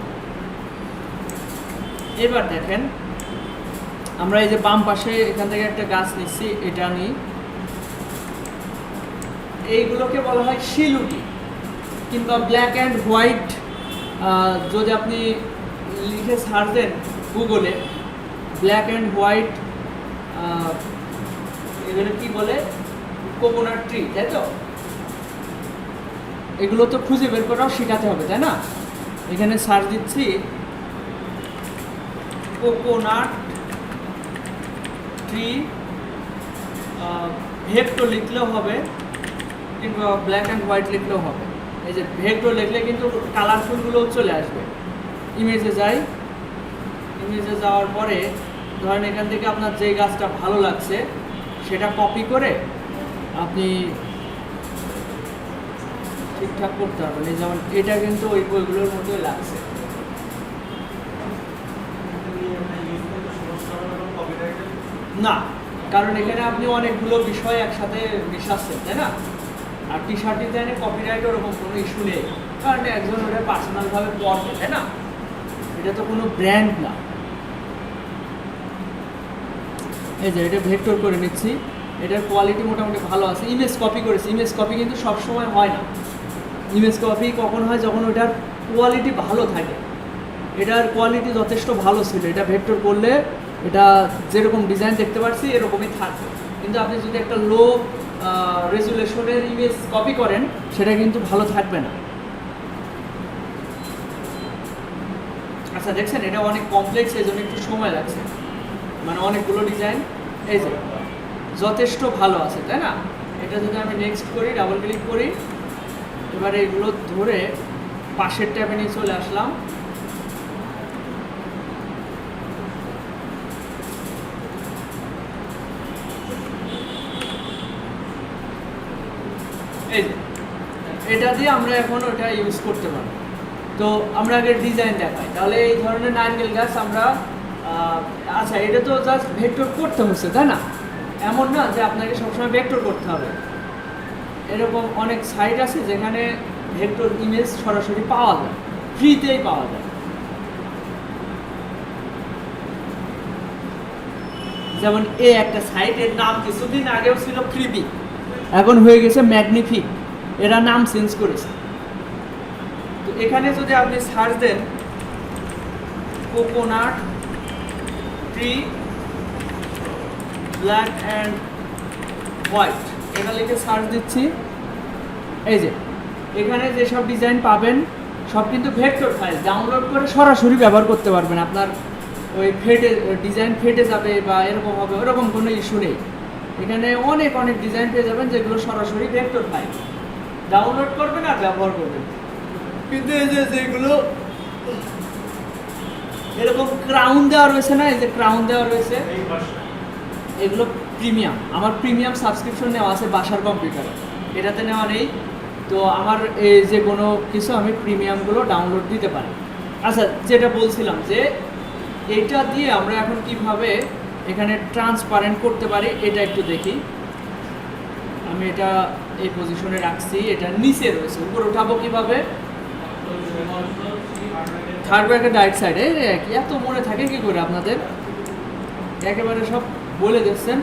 এবার দেখেন, আমরা এই যে বাম পাশে এখান থেকে একটা গাছ নিচ্ছি, এটা নিই। এইগুলোকে বলা হয় শিলুটি কিংবা ব্ল্যাক অ্যান্ড হোয়াইট। যদি আপনি লিখে সার্চ দেন গুগলে ব্ল্যাক অ্যান্ড হোয়াইট, এগুলো কি বলে, কোকোনাট ট্রি, তাই তো? এগুলো তো খুঁজে বের করাও শেখাতে হবে, তাই না? এখানে সার্চ দিচ্ছি কোকোনাট ট্রি, ভেক্টর লিখলেও হবে কিংবা ব্ল্যাক অ্যান্ড হোয়াইট লিখলেও হবে। এই যে ভেক্টর লিখলে কিন্তু কালারফুলগুলোও চলে আসবে। ইমেজে যাই, ইমেজে যাওয়ার পরে ধরেন এখান থেকে আপনার যে গাছটা ভালো লাগছে সেটা কপি করে আপনি ঠিকঠাক করতে পারবেন। এই যেমন এটা কিন্তু ওই বইগুলোর মতোই লাগছে। না, কারণ এখানে আপনি অনেকগুলো বিষয় একসাথে মিশাচ্ছেন, তাই না? আর টি শার্ট ডিজাইনে কপিরাইট ওরকম কোনো ইস্যু নেই, কারণ একজন ওটা পার্সোনালভাবে পড়বে, তাই না? এটা তো কোনো ব্র্যান্ড না। এই যে এটা ভেক্টর করে নিচ্ছি, এটার কোয়ালিটি মোটামুটি ভালো আছে। ইমেজ কপি করেছি, ইমেজ কপি কিন্তু সবসময় হয় না। ইমেজ কপি কখন হয়? যখন ওটার কোয়ালিটি ভালো থাকে। এটার কোয়ালিটি যথেষ্ট ভালো ছিল, এটা ভেক্টর করলে এটা যেরকম ডিজাইন দেখতে পাচ্ছি এরকমই থাকবে। কিন্তু আপনি যদি একটা লো রেজুলেশনের ইমেজ কপি করেন সেটা কিন্তু ভালো থাকবে না। আচ্ছা, দেখছেন এটা অনেক কমপ্লেক্স, এই জন্য একটু সময় লাগছে, মানে অনেকগুলো ডিজাইন। এই যে যথেষ্ট ভালো আছে, তাই না? এটা যদি আমি নেক্সট করি, ডাবল ক্লিক করি, এবারে এগুলো ধরে পাশের ট্যাবে নিয়ে চলে আসলাম। এই যে এটা দিয়ে আমরা এখন ওটা ইউজ করতে পারি। তো আমরা আগে ডিজাইন দেখাই, তাহলে এই ধরনের নারকেল গাছ আমরা আচ্ছা, এটা তো জাস্ট ভেক্টর করতে হচ্ছে, তাই না? এমন না যে আপনাকে সবসময় ভেক্টর করতে হবে। এরকম অনেক সাইট আছে যেখানে ভেক্টর ইমেজ সরাসরি পাওয়া যায়, ফ্রিতেই পাওয়া যায়। যেমন এই একটা সাইটের নাম কিছুদিন আগেও ছিল ফ্রিবি, এখন হয়ে গেছে ম্যাগনিফিক, এরা নাম চেঞ্জ করেছে। তো এখানে যদি আপনি সার্চ দেন coconut tree black and white, এটা লিখে সার্চ দিচ্ছি। এই যে এখানে যেসব ডিজাইন পাবেন সব কিন্তু ভেক্টর ফাইল, ডাউনলোড করে সরাসরি ব্যবহার করতে পারবেন। আপনার ওই ফেটে ডিজাইন ফেটে যাবে বা এরকম হবে, ওরকম কোনো ইস্যু নেই। এখানে অনেক অনেক ডিজাইন পেয়ে যাবেন যেগুলো সরাসরি ভেক্টর ফাইল, ডাউনলোড করবেন আর ব্যবহার করবেন। কিন্তু এই যে যেগুলো এরকম ক্রাউন দেওয়া রয়েছে না, এই যে ক্রাউন দেওয়া রয়েছে, এগুলো প্রিমিয়াম। আমার প্রিমিয়াম সাবস্ক্রিপশন নেওয়া আছে বাসার কম্পিউটারে, এটাতে নেওয়া নেই। তো আমার এই যে কোনো কিছু আমি প্রিমিয়ামগুলো ডাউনলোড দিতে পারি। আচ্ছা, যেটা বলছিলাম যে এটা দিয়ে আমরা এখন কিভাবে এখানে ট্রান্সপারেন্ট করতে পারি এটা একটু দেখি। আমি এটা এই পজিশনে রাখছি, এটা নিচে রয়েছে, উপরে উঠাবো কিভাবে? থার্ড ব্র্যাকেট রাইট সাইডে। এত মনে থাকে কি করে আপনাদের? একেবারে সব বলে দিচ্ছেন।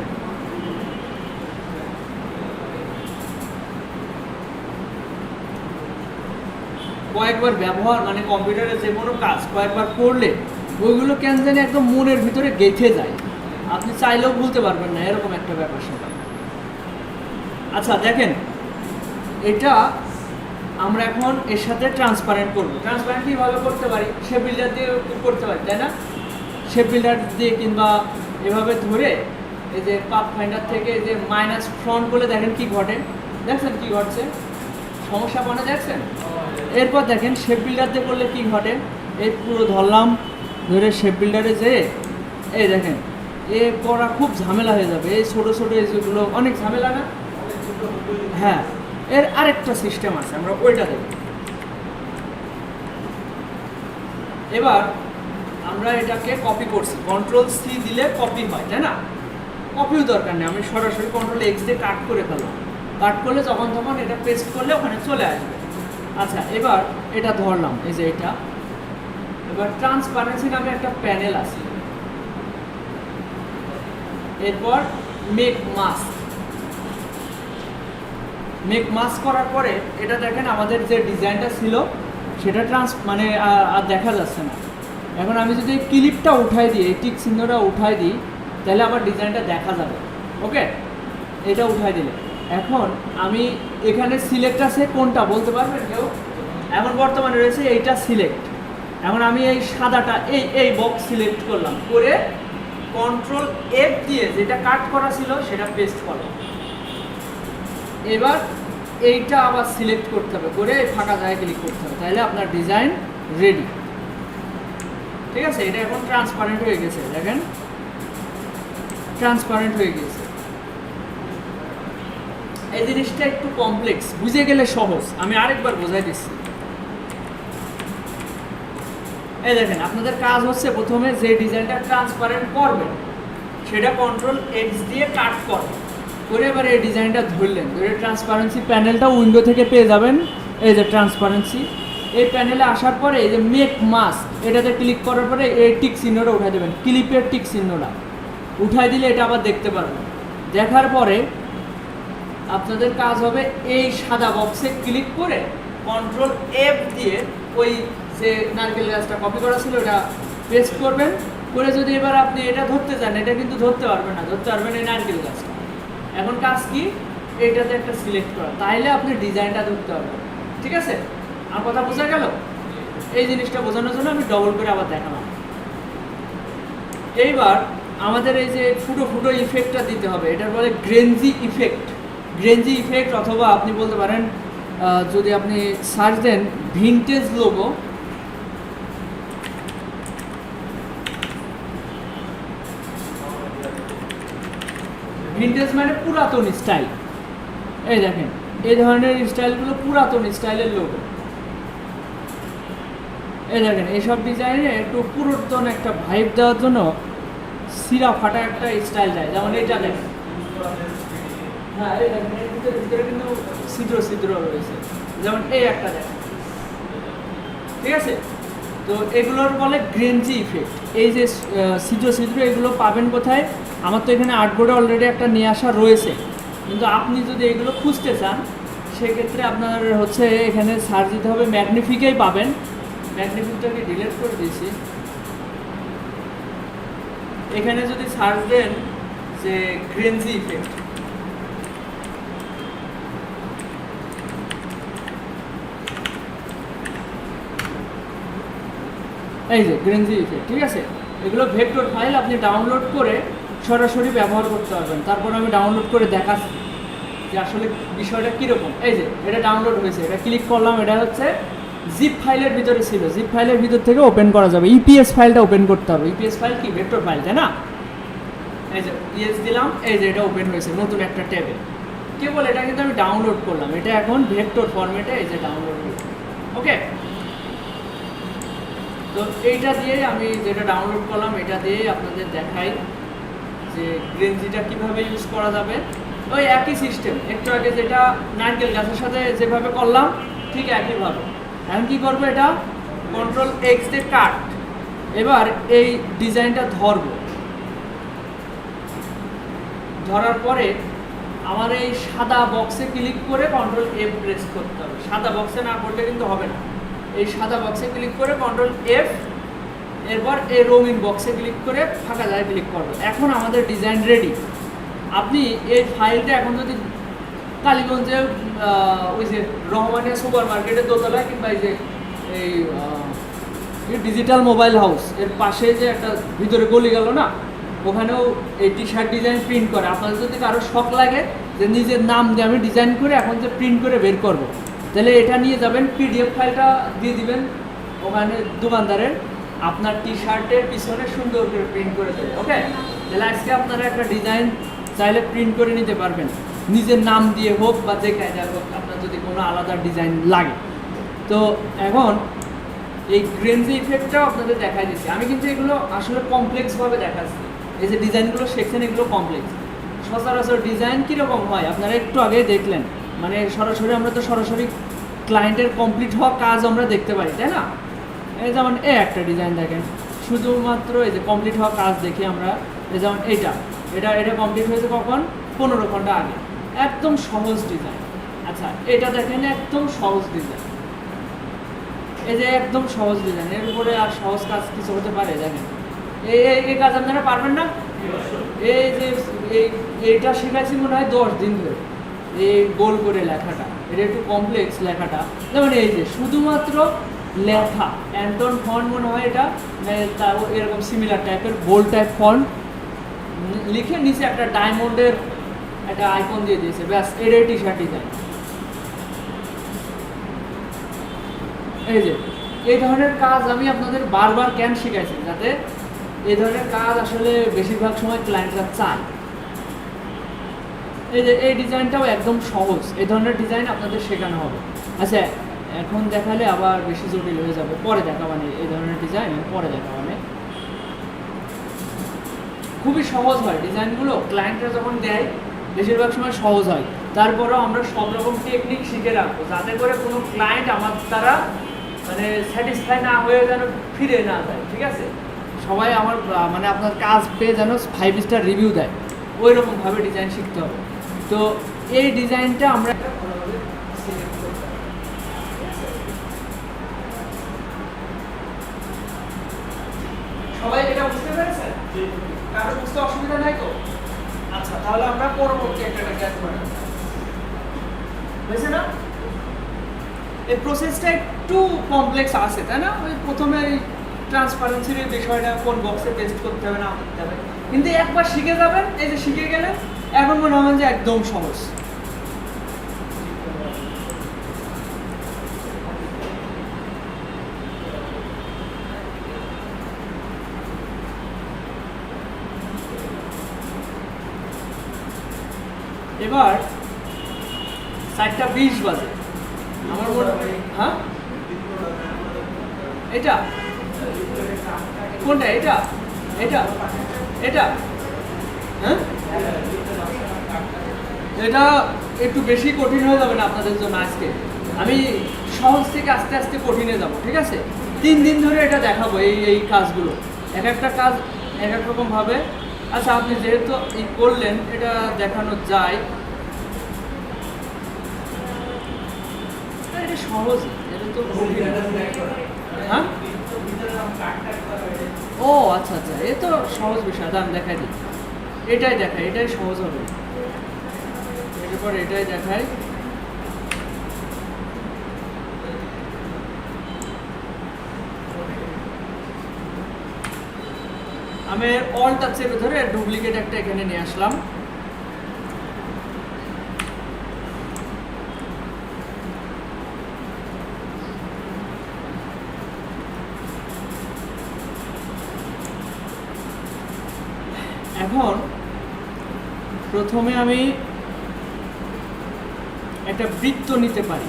কয়েকবার ব্যবহার, মানে কম্পিউটারে যে কোনো কাজ কয়েকবার করলে ওইগুলো কেন জানি একদম মনের ভিতরে গেঁথে যায়, আপনি চাইলেও ভুলতে পারবেন না, এরকম একটা ব্যাপার সেটা। আচ্ছা দেখেন, এটা আমরা এখন এর সাথে ট্রান্সপারেন্ট করবো। ট্রান্সপারেন্ট কীভাবে করতে পারি? শেপ বিল্ডার দিয়ে করতে পারি, তাই না? শেপ বিল্ডার দিয়ে কিংবা এভাবে ধরে এই যে পাথ ফাইন্ডার থেকে যে মাইনাস ফ্রন্ট বলে দেখেন কি ঘটে, দেখছেন কি ঘটছে? সমস্যা মনে দেখছেন? এরপর দেখেন শেপ বিল্ডার দিয়ে করলে কি ঘটে, এই পুরো ধরলাম, ধরে শেপ বিল্ডারে যেয়ে এই দেখেন এ করা খুব ঝামেলা হয়ে যাবে, এই ছোটো ছোটো যেগুলো অনেক ঝামেলা না? হ্যাঁ, এর আরেকটা সিস্টেম আছে, আমরা ওইটা দেখব। এবার আমরা এটাকে কপি করছি, কন্ট্রোল সি দিলে কপি হয়, তাই না? কপিও দরকার নেই, আমি সরাসরি কন্ট্রোল এক্স দিয়ে কাট করে ফেললাম। কাট করলে যখন তখন এটা পেস্ট করলে ওখানে চলে আসবে। আচ্ছা, এবার এটা ধরলাম, এই যে এটা। এবার ট্রান্সপারেন্সি নামে একটা প্যানেল আছে। এরপর মেক মাস্ক। মেক মাস্ক করার পরে এটা দেখেন আমাদের যে ডিজাইনটা ছিল সেটা মানে আর দেখা যাচ্ছে না। এখন আমি যদি ক্লিপটা উঠাই দিই, এই টিক চিহ্নটা উঠাই দিই, তাহলে আমার ডিজাইনটা দেখা যাবে। ওকে, এটা উঠাই দিলে এখন আমি এখানে সিলেক্ট আছে কোনটা বলতে পারবেন কেউ? এখন বর্তমানে রয়েছে এইটা সিলেক্ট। এখন আমি এই সাদাটা এই বক্স সিলেক্ট করলাম, করে কন্ট্রোল এফ দিয়ে যেটা কাট করা ছিল সেটা পেস্ট করলাম। এবার এইটা আবার সিলেক্ট করতে হবে, করে ফাঁকা জায়গায় ক্লিক করতে হবে, তাহলে আপনার ডিজাইন রেডি। ঠিক আছে, এটা এখন ট্রান্সপারেন্ট হয়ে গেছে, দেখেন ট্রান্সপারেন্ট হয়ে গেছে। এই জিনিসটা একটু কমপ্লেক্স, বুঝে গেলে সহজ, আমি আরেকবার বোঝাই দিচ্ছি। এই দেখেন আপনাদের কাজ হচ্ছে প্রথমে যে ডিজাইনটা ট্রান্সপারেন্ট করবেন সেটা কন্ট্রোল এক্স দিয়ে কাট করবেন, করে এবার এই ডিজাইনটা ধরলেন, ধরে ট্রান্সপারেন্সি প্যানেলটা উইন্ডো থেকে পেয়ে যাবেন। এই যে ট্রান্সপারেন্সি, এই প্যানেলে আসার পরে এই যে মেক মাস্ক, এটাতে ক্লিক করার পরে এই টিক চিহ্নটা উঠাই দেবেন, ক্লিপের টিক চিহ্নটা উঠাই দিলে এটা আবার দেখতে পারবেন। দেখার পরে আপনাদের কাজ হবে এই সাদা বক্সে ক্লিক করে কন্ট্রোল এফ দিয়ে ওই যে নারকেল গাছটা কপি করা ছিল ওটা পেস্ট করবেন, করে যদি এবার আপনি এটা ধরতে চান, এটা কিন্তু ধরতে পারবেন না, ধরতে পারবেন এই নারকেল গাছটা। এখন কাজ কি, এইটাতে একটা সিলেক্ট করা, তাইলে আপনি ডিজাইনটা ধরতে পারবেন। ঠিক আছে, আমার কথা বোঝা গেল? এই জিনিসটা বোঝানোর জন্য আমি ডবল করে আবার দেখালাম। এইবার আমাদের এই যে ফুটো ফুটো ইফেক্টটা দিতে হবে, এটার বলে গ্রেঞ্জি ইফেক্ট। গ্রেঞ্জি ইফেক্ট, অথবা আপনি বলতে পারেন যদি আপনি সার্চ দেন ভিনটেজ লোগো, ভিনটেজ মানে পুরাতন স্টাইল। এই দেখেন এই ধরনের স্টাইলগুলো পুরাতন স্টাইলের লোগো। এই দেখেন এইসব ডিজাইনে একটু পুরাতন একটা ভাইব দেওয়ার জন্য সিরা ফাটা একটা স্টাইল দেয়, যেমন এটা দেখেন। হ্যাঁ, এই দেখেন এর ভিতরে কিন্তু ছিদ্র ছিদ্র রয়েছে, যেমন এই একটা দেখেন। ঠিক আছে, তো এগুলোর বলে গ্রেঞ্জি ইফেক্ট। এই যে ছিদ্র ছিদ্র এগুলো পাবেন কোথায়? আমার তো এখানে আর্টবোর্ডে অলরেডি একটা নিয়ে আসা রয়েছে, কিন্তু আপনি যদি এগুলো খুঁজতে চান সেক্ষেত্রে আপনার হচ্ছে এখানে সার্চ দিতে হবে, ম্যাগনিফিকেই পাবেন। ম্যাগনিফিকটাকে ডিলিট করে দিয়েছি। এখানে যদি সার্চ দেন যে গ্রেঞ্জি ইফেক্ট, এই যে গ্রেঞ্জি ইফেক্ট। ঠিক আছে, এগুলো ভেক্টর ফাইল, আপনি ডাউনলোড করে সরাসরি ব্যবহার করতে পারবেন। তারপর আমি ডাউনলোড করে দেখাচ্ছি যে আসলে বিষয়টা কীরকম। এই যে এটা ডাউনলোড হয়েছে, এটা ক্লিক করলাম, এটা হচ্ছে জিপ ফাইলের ভিতরে ছিল, জিপ ফাইলের ভিতর থেকে ওপেন করা যাবে। ইপিএস ফাইলটা ওপেন করতে হবে। ইপিএস ফাইল কি? ভেক্টর ফাইল, তাই না? এই যে ইএস দিলাম, এই যে এটা ওপেন হয়েছে নতুন একটা ট্যাবে। কেবল এটা কিন্তু আমি ডাউনলোড করলাম, এটা এখন ভেক্টর ফরম্যাটে এই যে ডাউনলোড হয়েছে। ওকে, তো এইটা দিয়ে আমি যেটা ডাউনলোড করলাম এটা দিয়ে আপনাদের দেখাই যে গ্রেঞ্জিটা কীভাবে ইউজ করা যাবে। ওই একই সিস্টেম, একটু আগে যেটা নারকেল গাছের সাথে যেভাবে করলাম ঠিক একইভাবে। এখন কী করবো, এটা কন্ট্রোল এক্স দিয়ে কাট। এবার এই ডিজাইনটা ধরবো, ধরার পরে আমার এই সাদা বক্সে ক্লিক করে কন্ট্রোল এফ প্রেস করতে হবে। সাদা বক্সে না করলে কিন্তু হবে না। এই সাদা বক্সে ক্লিক করে কন্ট্রোল এফ, এরপর এই রঙিন বক্সে ক্লিক করে ফাঁকা জায়গায় ক্লিক করবো। এখন আমাদের ডিজাইন রেডি। আপনি এই ফাইলটা এখন যদি কালীগঞ্জে ওই যে রহমানিয়া সুপার মার্কেটের দোতলায় কিংবা এই যে এই ডিজিটাল মোবাইল হাউস এর পাশে যে একটা ভিতরে গলি গেল না, ওখানেও এই টি শার্ট ডিজাইন প্রিন্ট করে। আপনাদের যদি কারো শখ লাগে যে নিজের নাম দিয়ে আমি ডিজাইন করে এখন যে প্রিন্ট করে বের করব, তাহলে এটা নিয়ে যাবেন, পিডিএফ ফাইলটা দিয়ে দিবেন ওখানে দোকানদারের, আপনার টি শার্টের পিছনে সুন্দর করে প্রিন্ট করে দেবে। ওকে, তাহলে আজকে আপনারা একটা ডিজাইন চাইলে প্রিন্ট করে নিতে পারবেন, নিজের নাম দিয়ে হোক বা যে কায়দা হোক, আপনার যদি কোনো আলাদা ডিজাইন লাগে। তো এখন এই গ্রেনজি ইফেক্টটাও আপনাদের দেখাই দিচ্ছি। আমি কিন্তু এগুলো আসলে কমপ্লেক্সভাবে দেখাচ্ছি, এই যে ডিজাইনগুলো শিখছেন এগুলো কমপ্লেক্স। সচরাচর ডিজাইন কীরকম হয় আপনারা একটু আগে দেখলেন, মানে সরাসরি আমরা তো সরাসরি ক্লায়েন্টের কমপ্লিট হওয়া কাজ আমরা দেখতে পারি, তাই না? এই যেমন একটা ডিজাইন দেখেন, শুধুমাত্র এই যে কমপ্লিট হওয়া কাজ দেখি আমরা, এই যেমন এটা এটা এটা কমপ্লিট হয়েছে কখন, 15 ঘন্টা আগে, একদম সহজ ডিজাইন। আচ্ছা, এটা দেখেন একদম সহজ ডিজাইন, এই যে একদম সহজ ডিজাইন, এর উপরে আর সহজ কাজ কিছু হতে পারে? দেখেন এই কাজ আপনারা পারবেন না? এই যে এইটা শেখাচ্ছি মনে হয় 10 দিন ধরে, এই গোল করে লেখাটা, এটা একটু কমপ্লেক্স লেখাটা। যেমন এই যে শুধুমাত্র লেখা, অ্যান্টন ফন্ট মনে হয় এটা, এরকম সিমিলার টাইপের বোল্ড টাইপ ফন্ট লিখে নিচে একটা ডায়মন্ডের একটা আইকন দিয়ে দিয়েছে, ব্যাস এটাই টি শার্ট ডিজাইন। এই যে এই ধরনের কাজ আমি আপনাদের বারবার কেন শিখাইছি, যাতে এই ধরনের কাজ আসলে বেশিরভাগ সময় ক্লায়েন্টরা চায়। এই যে এই ডিজাইনটাও একদম সহজ, এই ধরনের ডিজাইন আপনাদের শেখানো হবে। আচ্ছা, এখন দেখালে আবার বেশি জটিল হয়ে যাবে, পরে দেখাবানি এই ধরনের ডিজাইন, পরে দেখাবানি। খুবই সহজ হয় ডিজাইনগুলো, ক্লায়েন্টরা যখন দেয় বেশিরভাগ সময় সহজ হয়। তারপরেও আমরা সব রকম টেকনিক শিখে রাখবো, যাতে করে কোনো ক্লায়েন্ট আমার দ্বারা মানে স্যাটিসফাই না হয়ে যেন ফিরে না যায়। ঠিক আছে, সবাই আমার মানে আপনার কাজ পেয়ে যেন 5 স্টার রিভিউ দেয়, ওই রকমভাবে ডিজাইন শিখতে হবে। তো এই ডিজাইনটা আমরা সবাই এটা বুঝতে পেরেছেন? কারো বুঝতে অসুবিধা নাই তো? আচ্ছা, তাহলে আমরা পরবর্তী একটা কাজ করি, বুঝছেন না? এই প্রসেসটা একটু কমপ্লেক্স আছে, তাই না? ওই প্রথমে ট্রান্সপারেন্সির বিষয়টা কোন বক্সে পেস্ট করতে হবে না করতে হবে, কিন্তু একবার শিখে যাবেন, এই যে শিখে গেলে এখন মনে হয় যে একদম সহজ। এবার 4:20 বাজে, আমার মনে হয়, হ্যাঁ এটা কোনটা, এটা এটা এটা হ্যাঁ, এটা একটু বেশি কঠিন হয়ে যাবে না আপনাদের জন্য আজকে? আমি সহজ থেকে আস্তে আস্তে কঠিনে যাব, ঠিক আছে? 3 দিন ধরে এটা দেখাবো, এই কাজগুলো, এক একটা কাজ এক এক রকমভাবে। আচ্ছা, আপনি যেহেতু এই করলেন, এটা দেখানো যায়, এটা সহজ, এটা তো হ্যাঁ। ও আচ্ছা আচ্ছা, এ তো সহজ বিষয়, আমি দেখাই দিই, এটাই দেখাই, এটাই সহজ হবে। এরপর এটাই দেখাই, আমি অলটা চেপে ধরে ডুপ্লিকেট একটা এখানে নিয়ে আসলাম। এখন প্রথমে আমি একটা বৃত্ত নিতে পারি,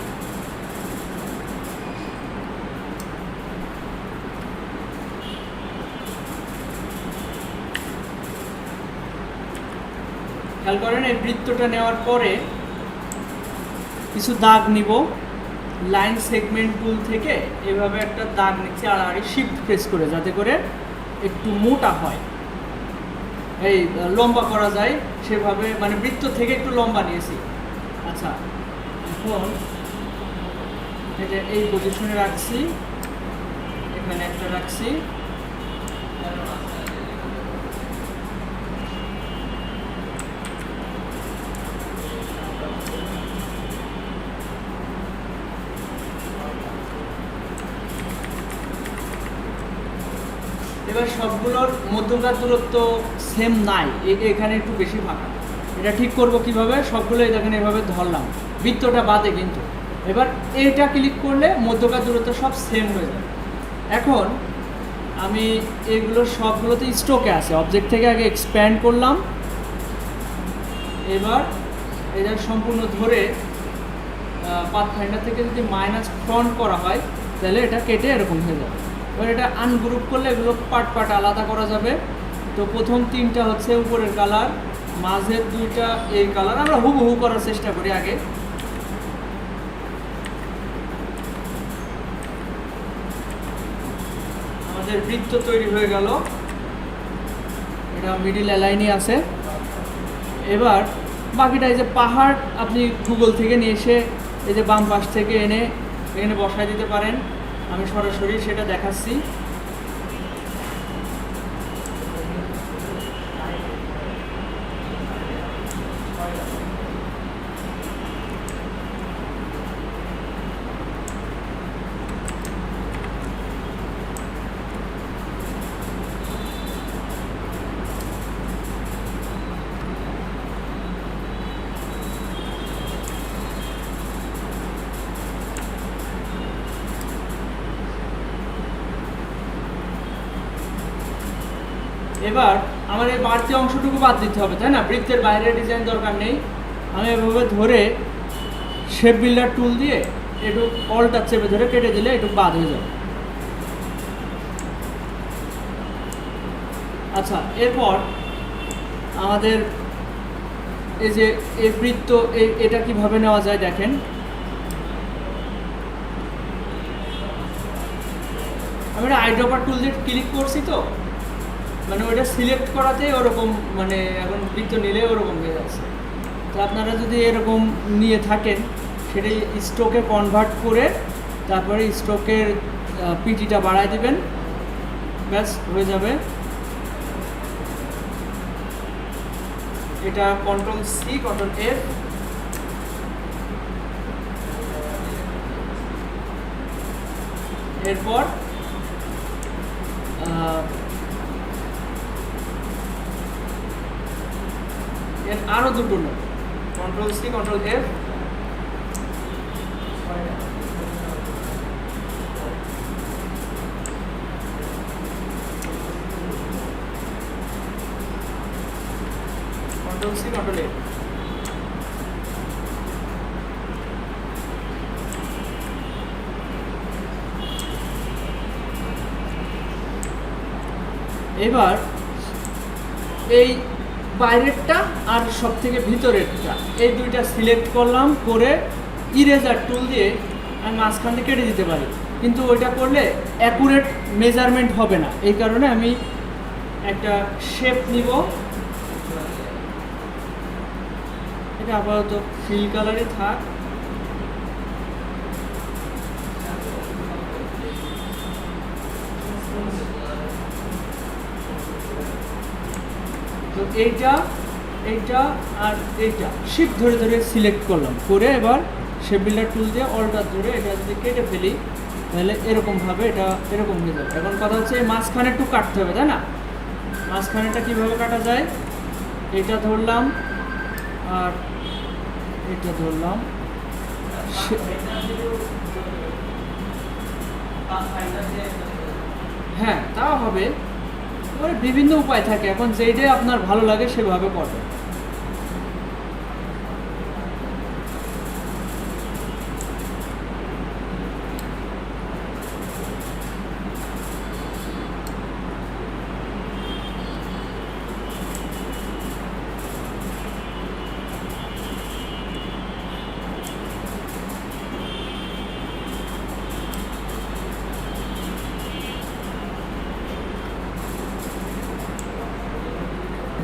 খেয়াল করেন। এই বৃত্তটা নেওয়ার পরে কিছু দাগ নিব, লাইন সেগমেন্ট টুল থেকে এভাবে একটা দাগ নিচ্ছে, আর শিফট প্রেস করে, যাতে করে একটু মোটা হয়, এই লম্বা করা যায় সেভাবে, মানে বৃত্ত থেকে একটু লম্বা নিয়েছি। আচ্ছা, এখন এটা এই পজিশনে রাখছি, এখানে একটা রাখছি, এবার সবগুলোর মধ্যকার দূরত্ব সেম নাই, এখানে একটু বেশি ফাঁকা। এটা ঠিক করব কিভাবে? সবগুলোই দেখেন এভাবে ধরলাম, বৃত্তটা বাদে কিন্তু এবার এইটা ক্লিক করলে মধ্যকার দূরত্ব সব সেম হয়ে যাবে। এখন আমি এগুলো সবগুলোতে স্টকে আছে, অবজেক্ট থেকে আগে এক্সপ্যান্ড করলাম, এবার এটা সম্পূর্ণ ধরে পাথফাইন্ডার থেকে যদি মাইনাস ফ্রন্ট করা হয় তাহলে এটা কেটে এরকম হয়ে যাবে। এবার এটা আনগ্রুপ করলে এগুলো পার্ট পার্ট আলাদা করা যাবে। তো প্রথম 3টা হচ্ছে উপরের কালার, মাঝের 2টা এই কালার, আমরা হুবহু করার চেষ্টা করি আগে। আমাদের বৃত্ত তৈরি হয়ে গেল, এটা মিডিল অ্যালাইনই আছে। এবার বাকিটা এই যে পাহাড় আপনি গুগল থেকে নিয়ে এসে এই যে বাম পাশ থেকে এনে এখানে বসায় দিতে পারেন, আমি সরাসরি সেটা দেখাচ্ছি। এবার আমার এই বাড়তি অংশটুকু বাদ দিতে হবে, তাই না? বৃত্তের বাইরে ডিজাইন দরকার নেই। আমি এভাবে ধরে শেপ বিল্ডার টুল দিয়ে একটু অল্টার চেপে ধরে কেটে দিলে একটু বাদ হয়ে যাবে। আচ্ছা, এরপর আমাদের এই যে এই বৃত্ত এটা কিভাবে নেওয়া যায় দেখেন। আমি একটা আইড্রপার টুল দিয়ে ক্লিক করছি, তো মানে ওইটা সিলেক্ট করাতেই ওরকম, মানে এখন বৃত্ত নিলে ওরকম হয়ে যাচ্ছে। তো আপনারা যদি এরকম নিয়ে থাকেন সেটাই স্ট্রোকে কনভার্ট করে তারপরে স্ট্রোকের পিটিটা বাড়ায় দিবেন, ব্যাস হয়ে যাবে। এটা Ctrl+C Ctrl+F, এরপর এর আরো দুটো note, Ctrl+C Ctrl+F, Ctrl+C Ctrl+F। এবার এই বাইরেরটা আর সব থেকে ভিতরেরটা এই দুইটা সিলেক্ট করলাম, করে ইরেজার টুল দিয়ে আমি মাঝখান থেকে কেটে দিতে পারি, কিন্তু ওইটা করলে অ্যাকুরেট মেজারমেন্ট হবে না। এই কারণে আমি একটা শেপ নিব, এটা আপাতত ফিল কালারে থাক। তো এইটা আর এইটা শিফট ধরে ধরে সিলেক্ট করলাম, করে এবার শেপ বিল্ডার টুল দিয়ে অল্টার ধরে এটা যদি কেটে ফেলি তাহলে এরকমভাবে এটা এরকম হয়ে যাবে। এখন কথা হচ্ছে এই মাঝখানে একটু কাটতে হবে, তাই না? মাঝখানেটা কীভাবে কাটা যায়, এটা ধরলাম আর এটা ধরলাম, হ্যাঁ তাও হবে। এবারে বিভিন্ন উপায় থাকে, এখন যেটাই আপনার ভালো লাগে সেভাবে করবেন।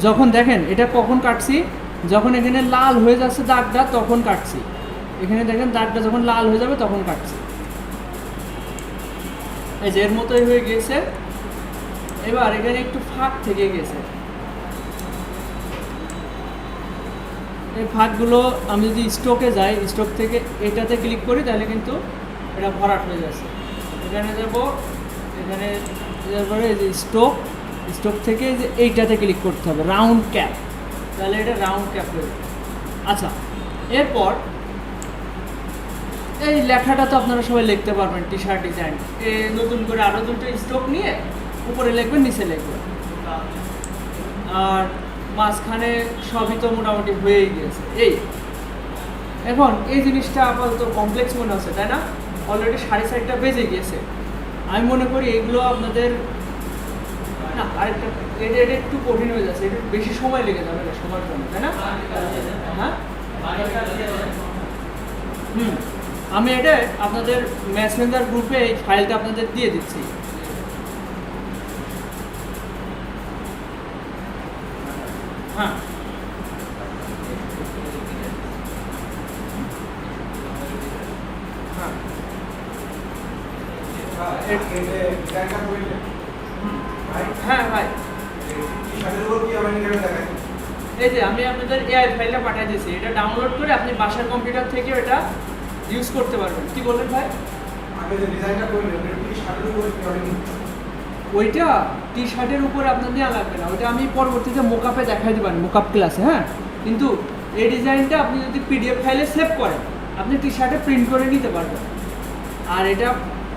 যখন দেখেন এটা কখন কাটছি, যখন এখানে লাল হয়ে যাচ্ছে দাগটা তখন কাটছি। এখানে দেখেন দাগটা যখন লাল হয়ে যাবে তখন কাটছি, এই যে এর মতোই হয়ে গিয়েছে। এবার এখানে একটু ফাঁক থেকে গেছে, এই ফাঁকগুলো আমি যদি স্ট্রোকে যাই, স্ট্রোক থেকে এটাতে ক্লিক করি তাহলে কিন্তু এটা ভরাট হয়ে যাচ্ছে। এখানে যাব, এখানে যাওয়ার পরে এই যে স্ট্রোক থেকে যে এইটাতে ক্লিক করতে হবে, রাউন্ড ক্যাপ, তাহলে এটা রাউন্ড ক্যাপ হয়ে যাবে। আচ্ছা, এরপর এই লেখাটা তো আপনারা সবাই লিখতে পারবেন, টি শার্ট ডিজাইন নতুন করে আরও দুটো স্টক নিয়ে উপরে লিখবেন, নিচে লিখবেন। আর মাঝখানে সবই তো মোটামুটি হয়েই গিয়েছে। এখন এই জিনিসটা আপাতত কমপ্লেক্স মনে হচ্ছে, তাই না? অলরেডি 4:30 বেজে গিয়েছে। আমি মনে করি এগুলো আপনাদের না আরেকটা এটা একটু কঠিন হয়ে যাচ্ছে, একটু বেশি সময় লেগে যাবে এটা সময়ের জন্য, তাই না? হ্যাঁ, আমি এটা আপনাদের মেসেঞ্জার গ্রুপে এই ফাইলটা আপনাদের দিয়ে দিচ্ছি। হ্যাঁ, হ্যাঁ ভাই, এই যে আমি আপনাদের এআই ফাইলটা পাঠিয়ে দিয়েছি, এটা ডাউনলোড করে আপনি বাসার কম্পিউটার থেকে এটা ইউজ করতে পারবেন। কি বলেন ভাই? ওইটা টি শার্টের উপরে আপনার নেওয়া লাগবে না, ওইটা আমি পরবর্তীতে মোকআপে দেখাই দেবেন, মোকআপ ক্লাসে। হ্যাঁ, কিন্তু এই ডিজাইনটা আপনি যদি পিডিএফ ফাইলে সেভ করেন আপনি টি শার্টে প্রিন্ট করে নিতে পারবেন। আর এটা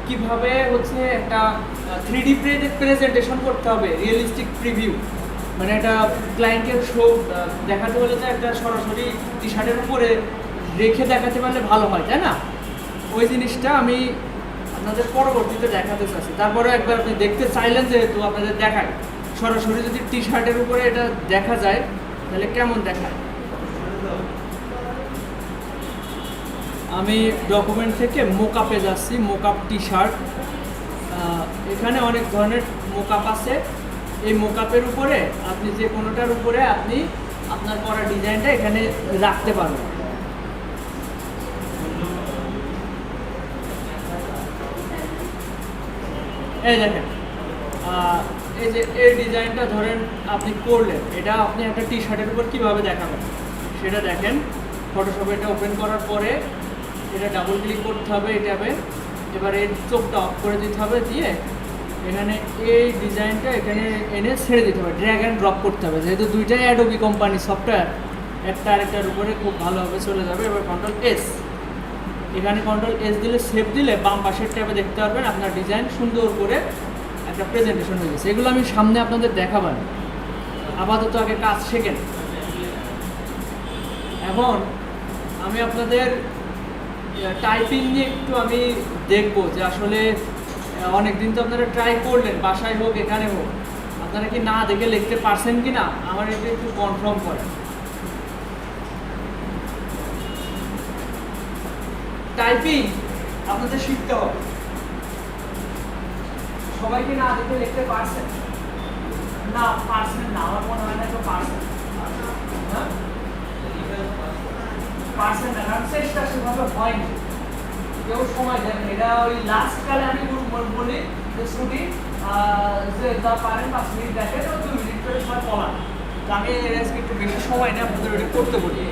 কিভাবে হচ্ছে একটা 3D প্রেজেন্টেশন করতে হবে, রিয়েলিস্টিক প্রিভিউ, মানে একটা ক্লায়েন্টের শো দেখাতে হলে তো একটা সরাসরি টি শার্টের উপরে রেখে দেখাতে পারলে ভালো হয়, তাই না? ওই জিনিসটা আমি আপনাদের পরবর্তীতে দেখাতে চাচ্ছি। তারপরে একবার আপনি দেখতে চাইলেন যেহেতু আপনাদের দেখায়, সরাসরি যদি টি শার্টের উপরে এটা দেখা যায় তাহলে কেমন দেখায়। আমি ডকুমেন্ট থেকে মোকআপে যাচ্ছি, মোকআপ টি শার্ট। এখানে অনেক ধরনের মোকআপ আছে। এই মোকআপের উপরে আপনি যে কোনোটার উপরে আপনি আপনার করা ডিজাইনটা এখানে রাখতে পারবেন। এই দেখেন, এই যে এই ডিজাইনটা ধরেন আপনি করলেন, এটা আপনি একটা টি শার্টের উপর কীভাবে দেখাবেন সেটা দেখেন। ফটোশপে এটা ওপেন করার পরে এটা ডাবল ক্লিক করতে হবে, এটাবে এবার এর চোখটা অফ করে দিতে হবে, দিয়ে এখানে এই ডিজাইনটা এখানে এনে ছেড়ে দিতে হবে, ড্র্যাগ অ্যান্ড ড্রপ করতে হবে। যেহেতু দুইটাই অ্যাডোবি কোম্পানি সফটওয়্যার, একটা আরেকটার উপরে খুব ভালোভাবে চলে যাবে। এবার কন্ট্রোল-S, এখানে কন্ট্রোল-S দিলে সেভ দিলে বাম পাশের ট্যাবে দেখতে পারবেন আপনার ডিজাইন সুন্দর করে একটা প্রেজেন্টেশন হয়ে গেছে। এগুলো আমি সামনে আপনাদের দেখাবেন, আপাতত আগে কাজ শেখেন। এখন আমি আপনাদের টাইপিং নিয়ে একটু আমি দেখবো যে আসলে অনেক দিন তো আপনারা ট্রাই করলেন, বাসায় হোক এখানে হোক, আপনারা কি না দেখে লিখতে পারছেন কি না আমার এটা একটু কনফার্ম করেন। টাইপিং আপনাদের শিখতে হবে। সবাই কি না দেখে লিখতে পারছেন? না পারছেন না, আমার মনে হয় না কেউ পারছেন। হ্যাঁ, পারছেন না, কারণ চেষ্টা সেভাবে হয়নি, কেউ সময় দেন। এটা ওই লাস্ট কালে আমি বলি যে ছুটি যে যা পারেন 5 মিনিট দেখেন, 2 মিনিট করে সময় পড়ান। তো আমি আজকে একটু বেশি সময় নিয়ে আপনাদের ওটা করতে বলি।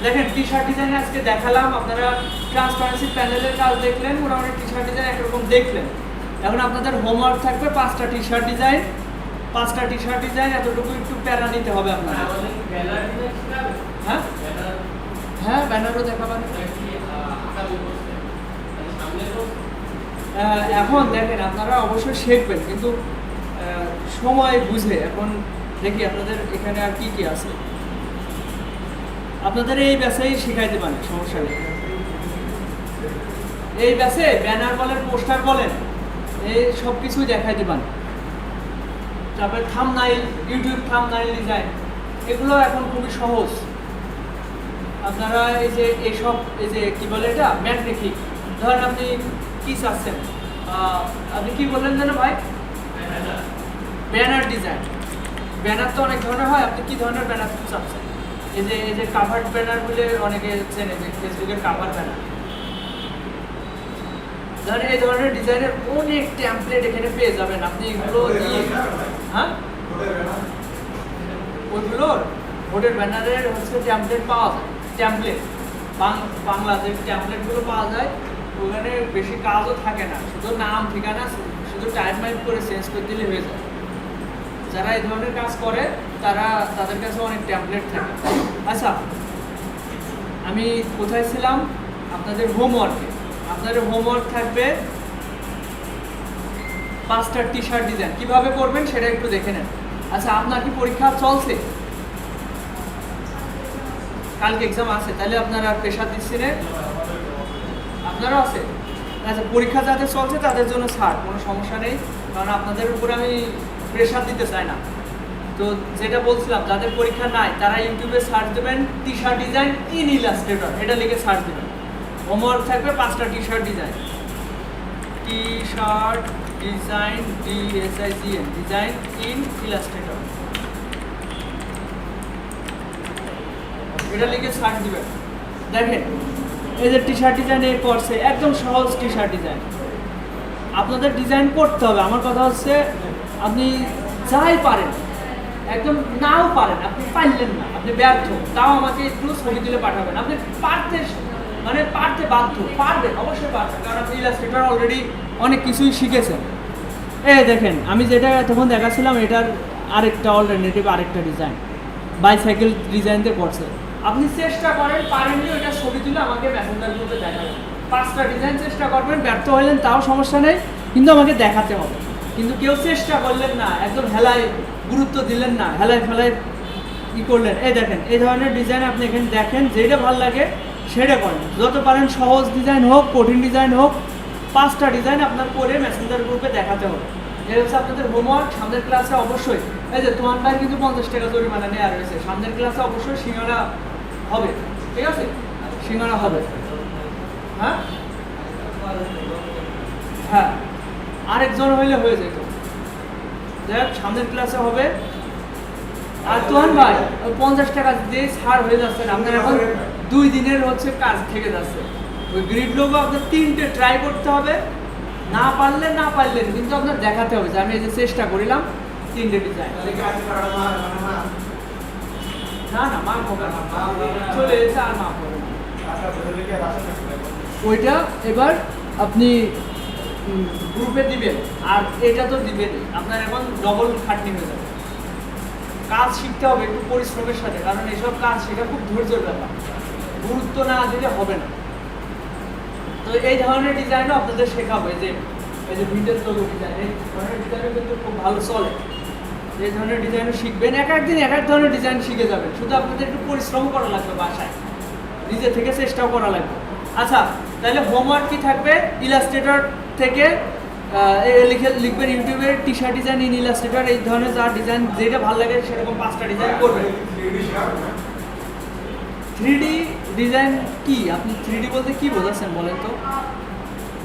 দেখেন টি শার্ট ডিজাইন আজকে দেখালাম, আপনারা ট্রান্সপারেন্সি প্যানেলের কাজ দেখলেন, মোটামুটি টি শার্ট ডিজাইন একরকম দেখলেন। এখন আপনাদের হোমওয়ার্ক থাকবে 5টা টি শার্ট ডিজাইন, 5টা টি শার্ট ডিজাইন এতটুকু একটু প্যারা নিতে হবে আপনাদের। হ্যাঁ হ্যাঁ, ব্যানারও দেখাবেন। এখন দেখেন আপনারা অবশ্যই শিখবেন, কিন্তু সময় বুঝে। এখন দেখি আপনাদের এখানে আর কি কি আছে, আপনাদের এই ব্যাচেই শিখাইতে পারেন, সমস্যা নেই। এই ব্যাচে ব্যানার বলেন, পোস্টার বলেন, এই সব কিছুই দেখাইতে পারেন। তারপরে থাম্বনেইল, ইউটিউব থাম্বনেইল ডিজাইন, এগুলো এখন খুবই সহজ। আপনারা এই যে এইসব এই যে কি বলে এটা ম্যাগনেটিক, ধরেন আপনি কি চাচ্ছেন, আপনি কি বললেন জানো ভাই? Banner design. ব্যানার তো অনেক ধরনের হয়, আপনি কি ধরনের ব্যানার চাচ্ছেন? এই যে কাভার্ড ব্যানার বলে অনেকে চেনে, ফেসবুকের কাভার ব্যানার। ধরেন এই ধরনের ডিজাইনের অনেক টেমপ্লেট এখানে পেয়ে যাবেন আপনি। এগুলো দিয়ে হ্যাঁ, ওইগুলোর ভোটের ব্যানারের হচ্ছে টেমপ্লেট পাওয়া যায়। টেমপ্লেট বাংলাতে টেমপ্লেটগুলো পাওয়া যায়, ওখানে বেশি কাজও থাকে না, শুধু নাম ঠিকানা শুধু টাইপ মাইপ করে চেঞ্জ করে দিলে হয়ে যায়। যারা এই ধরনের কাজ করে তাদের কাছে অনেক টেমপ্লেট থাকে। আচ্ছা, আমি কোথায় ছিলাম? আপনাদের হোমওয়ার্কে। আপনাদের হোমওয়ার্ক থাকবে 5টা টি শার্ট ডিজাইন। কীভাবে করবেন সেটা একটু দেখে নেন। আচ্ছা, আপনার কি পরীক্ষা চলছে? কালকে এক্সাম আছে, তাহলে আপনারা প্রেশার দিচ্ছেন? আপনারও আছে? আচ্ছা, পরীক্ষা যাদের চলছে তাদের জন্য ছাড়, কোনো সমস্যা নেই, কারণ আপনাদের উপরে আমি প্রেশার দিতে চাই না। তো যেটা বলছিলাম, যাদের পরীক্ষা নাই তারা ইউটিউবে সার্চ দেবেন T shirt design in Illustrator, এটা লিখে সার্চ দেবেন। হোমওয়ার্ক থাকবে 5টা T shirt design. T shirt design, DSIGN, design in Illustrator, এটা লিখে সার্চ দিবেন। দেখেন, এই যে টি শার্ট ডিজাইন এই কোর্সে একদম সহজ টি শার্ট ডিজাইন। আপনাদের ডিজাইন করতে হবে। আমার কথা হচ্ছে, আপনি যাই পারেন, একদম নাও পারেন, আপনি পারলেন না, আপনি ব্যর্থ, তাও আমাকে একটু ছবি তুলে পাঠাবেন। আপনি পারতে বাধ্য, পারবেন, অবশ্যই পারবেন, কারণ আপনি ইলাস্ট্রেটর অলরেডি অনেক কিছুই শিখেছেন। এই দেখেন, আমি যেটা তখন দেখাচ্ছিলাম এটার আরেকটা অল্টারনেটিভ, আরেকটা ডিজাইন বাইসাইকেল ডিজাইন দিয়ে করছে। আপনি চেষ্টা করেন, পারেননি ওইটা ছবি তুলে আমাকে মেসেঞ্জার গ্রুপে দেখাবেন। 5টা ডিজাইন চেষ্টা করবেন, ব্যর্থ হইলেন তাও সমস্যা নেই, কিন্তু আমাকে দেখাতে হবে। কিন্তু কেউ চেষ্টা করলেন না, একদম হেলায় গুরুত্ব দিলেন না, হেলায় ফেলায় করলেন। এই দেখেন, এই ধরনের ডিজাইন আপনি এখানে দেখেন, যেটা ভালো লাগে সেটা করেন। যত পারেন সহজ ডিজাইন হোক, কঠিন ডিজাইন হোক, 5টা ডিজাইন আপনার করে মেসেঞ্জার গ্রুপে দেখাতে হবে। এটা হচ্ছে আপনাদের হোমওয়ার্ক। সামনের ক্লাসে অবশ্যই, এই যে তোমার ভাই কিন্তু 50 টাকা জরিমানা নেওয়া রয়েছে, সামনের ক্লাসে অবশ্যই সিঙ্গারা হবে, ঠিক আছে? সিঙ্গারা হবে। হ্যাঁ হ্যাঁ, আরেকজন হইলে হয়ে যেত। দেখ, সামনের ক্লাসে হবে। আর তোহান ভাই 50 টাকা দিয়ে ছাড় হয়ে যাচ্ছে না, আপনার এখন 2 দিনের হচ্ছে কাজ থেকে যাচ্ছে। ওই গ্রিড লোগো আপনার 3টে ট্রাই করতে হবে, না পারলেন, কিন্তু আপনার দেখাতে হবে যে আমি এই যে চেষ্টা করিলাম 3টে ডিজাইন। না মা হবে না, চলে এসে আর মা হবে না। ওইটা এবার আপনি গ্রুপে দিবেন, আর এটা তো দিবেনই। আপনার এখন ডবল খাটনি হয়ে যাবে। কাজ শিখতে হবে একটু পরিশ্রমের সাথে, কারণ এসব কাজ শেখা খুব ধৈর্যের ব্যাপার, গুরুত্ব না দিলে হবে না। তো এই ধরনের ডিজাইনও আপনাদের শেখাবো। এই যে ভিন্টেজ লোগো ডিজাইন, এই ধরনের ডিজাইনও কিন্তু খুব ভালো চলে। এই ধরনের ডিজাইনও শিখবেন, একদিন এক ধরনের ডিজাইন শিখে যাবেন। শুধু আপনাদের একটু পরিশ্রম করা লাগবে, বাসায় নিজে থেকে চেষ্টাও করা লাগবে। আচ্ছা, তাহলে হোমওয়ার্ক কি থাকবে? ইলাস্ট্রেটর থেকে লিখবেন ইউটিউবে T shirt design in Illustrator, এই ধরনের যা ডিজাইন যেটা ভালো লাগে সেরকম 5টা ডিজাইন করবেন। 3D ডিজাইন কি? আপনি 3D বলতে কি বোঝাচ্ছেন বলেন তো?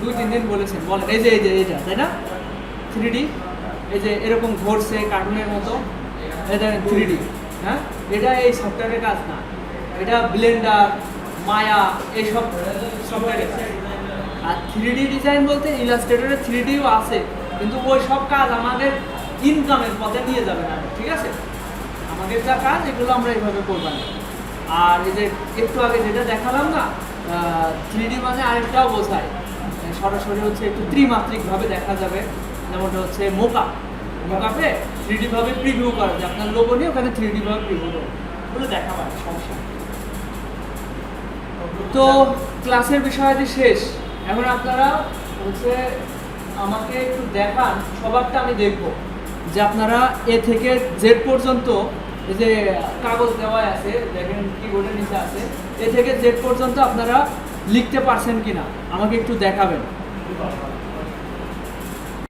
2-3 দিন বলেছেন, বলেন। এই যে এইটা, তাই না? 3D, এই যে এরকম ঘুরছে কার্টুনের মতো, এটা 3D। হ্যাঁ, এটা এই সফটওয়্যারের কাজ না, এটা ব্লেন্ডার, মায়া, এইসব সফটওয়্যারের কাজ। আর 3D ডিজাইন বলতে ইলাস্ট্রেটরে 3Dও আছে, কিন্তু ওই সব কাজ আমাদের ইনকামের পথে নিয়ে যাবে না, ঠিক আছে? আমাদের যা কাজ এগুলো আমরা এইভাবে করবো না। আর এই যে একটু আগে যেটা দেখালাম না, 3D মানে আরেকটাও বোঝায়, সরাসরি হচ্ছে একটু ত্রিমাত্রিকভাবে দেখা যাবে। যেমনটা হচ্ছে মোকাপে 3D ভাবে প্রিভিউ করা যায়, আপনার লোগো নিয়ে ওখানে 3D ভাবে প্রিভিউ করবে, বলে দেখা হয়, সমস্যা। তো ক্লাসের বিষয়াদি শেষ। এখন আপনারা হচ্ছে আমাকে একটু দেখান, সবারটা আমি দেখব যে আপনারা এ থেকে জেড পর্যন্ত, এই যে কাগজ দেওয়া আছে দেখেন, কিবোর্ডের নিচে আছে, এ থেকে জেড পর্যন্ত আপনারা লিখতে পারছেন কিনা আমাকে একটু দেখাবেন।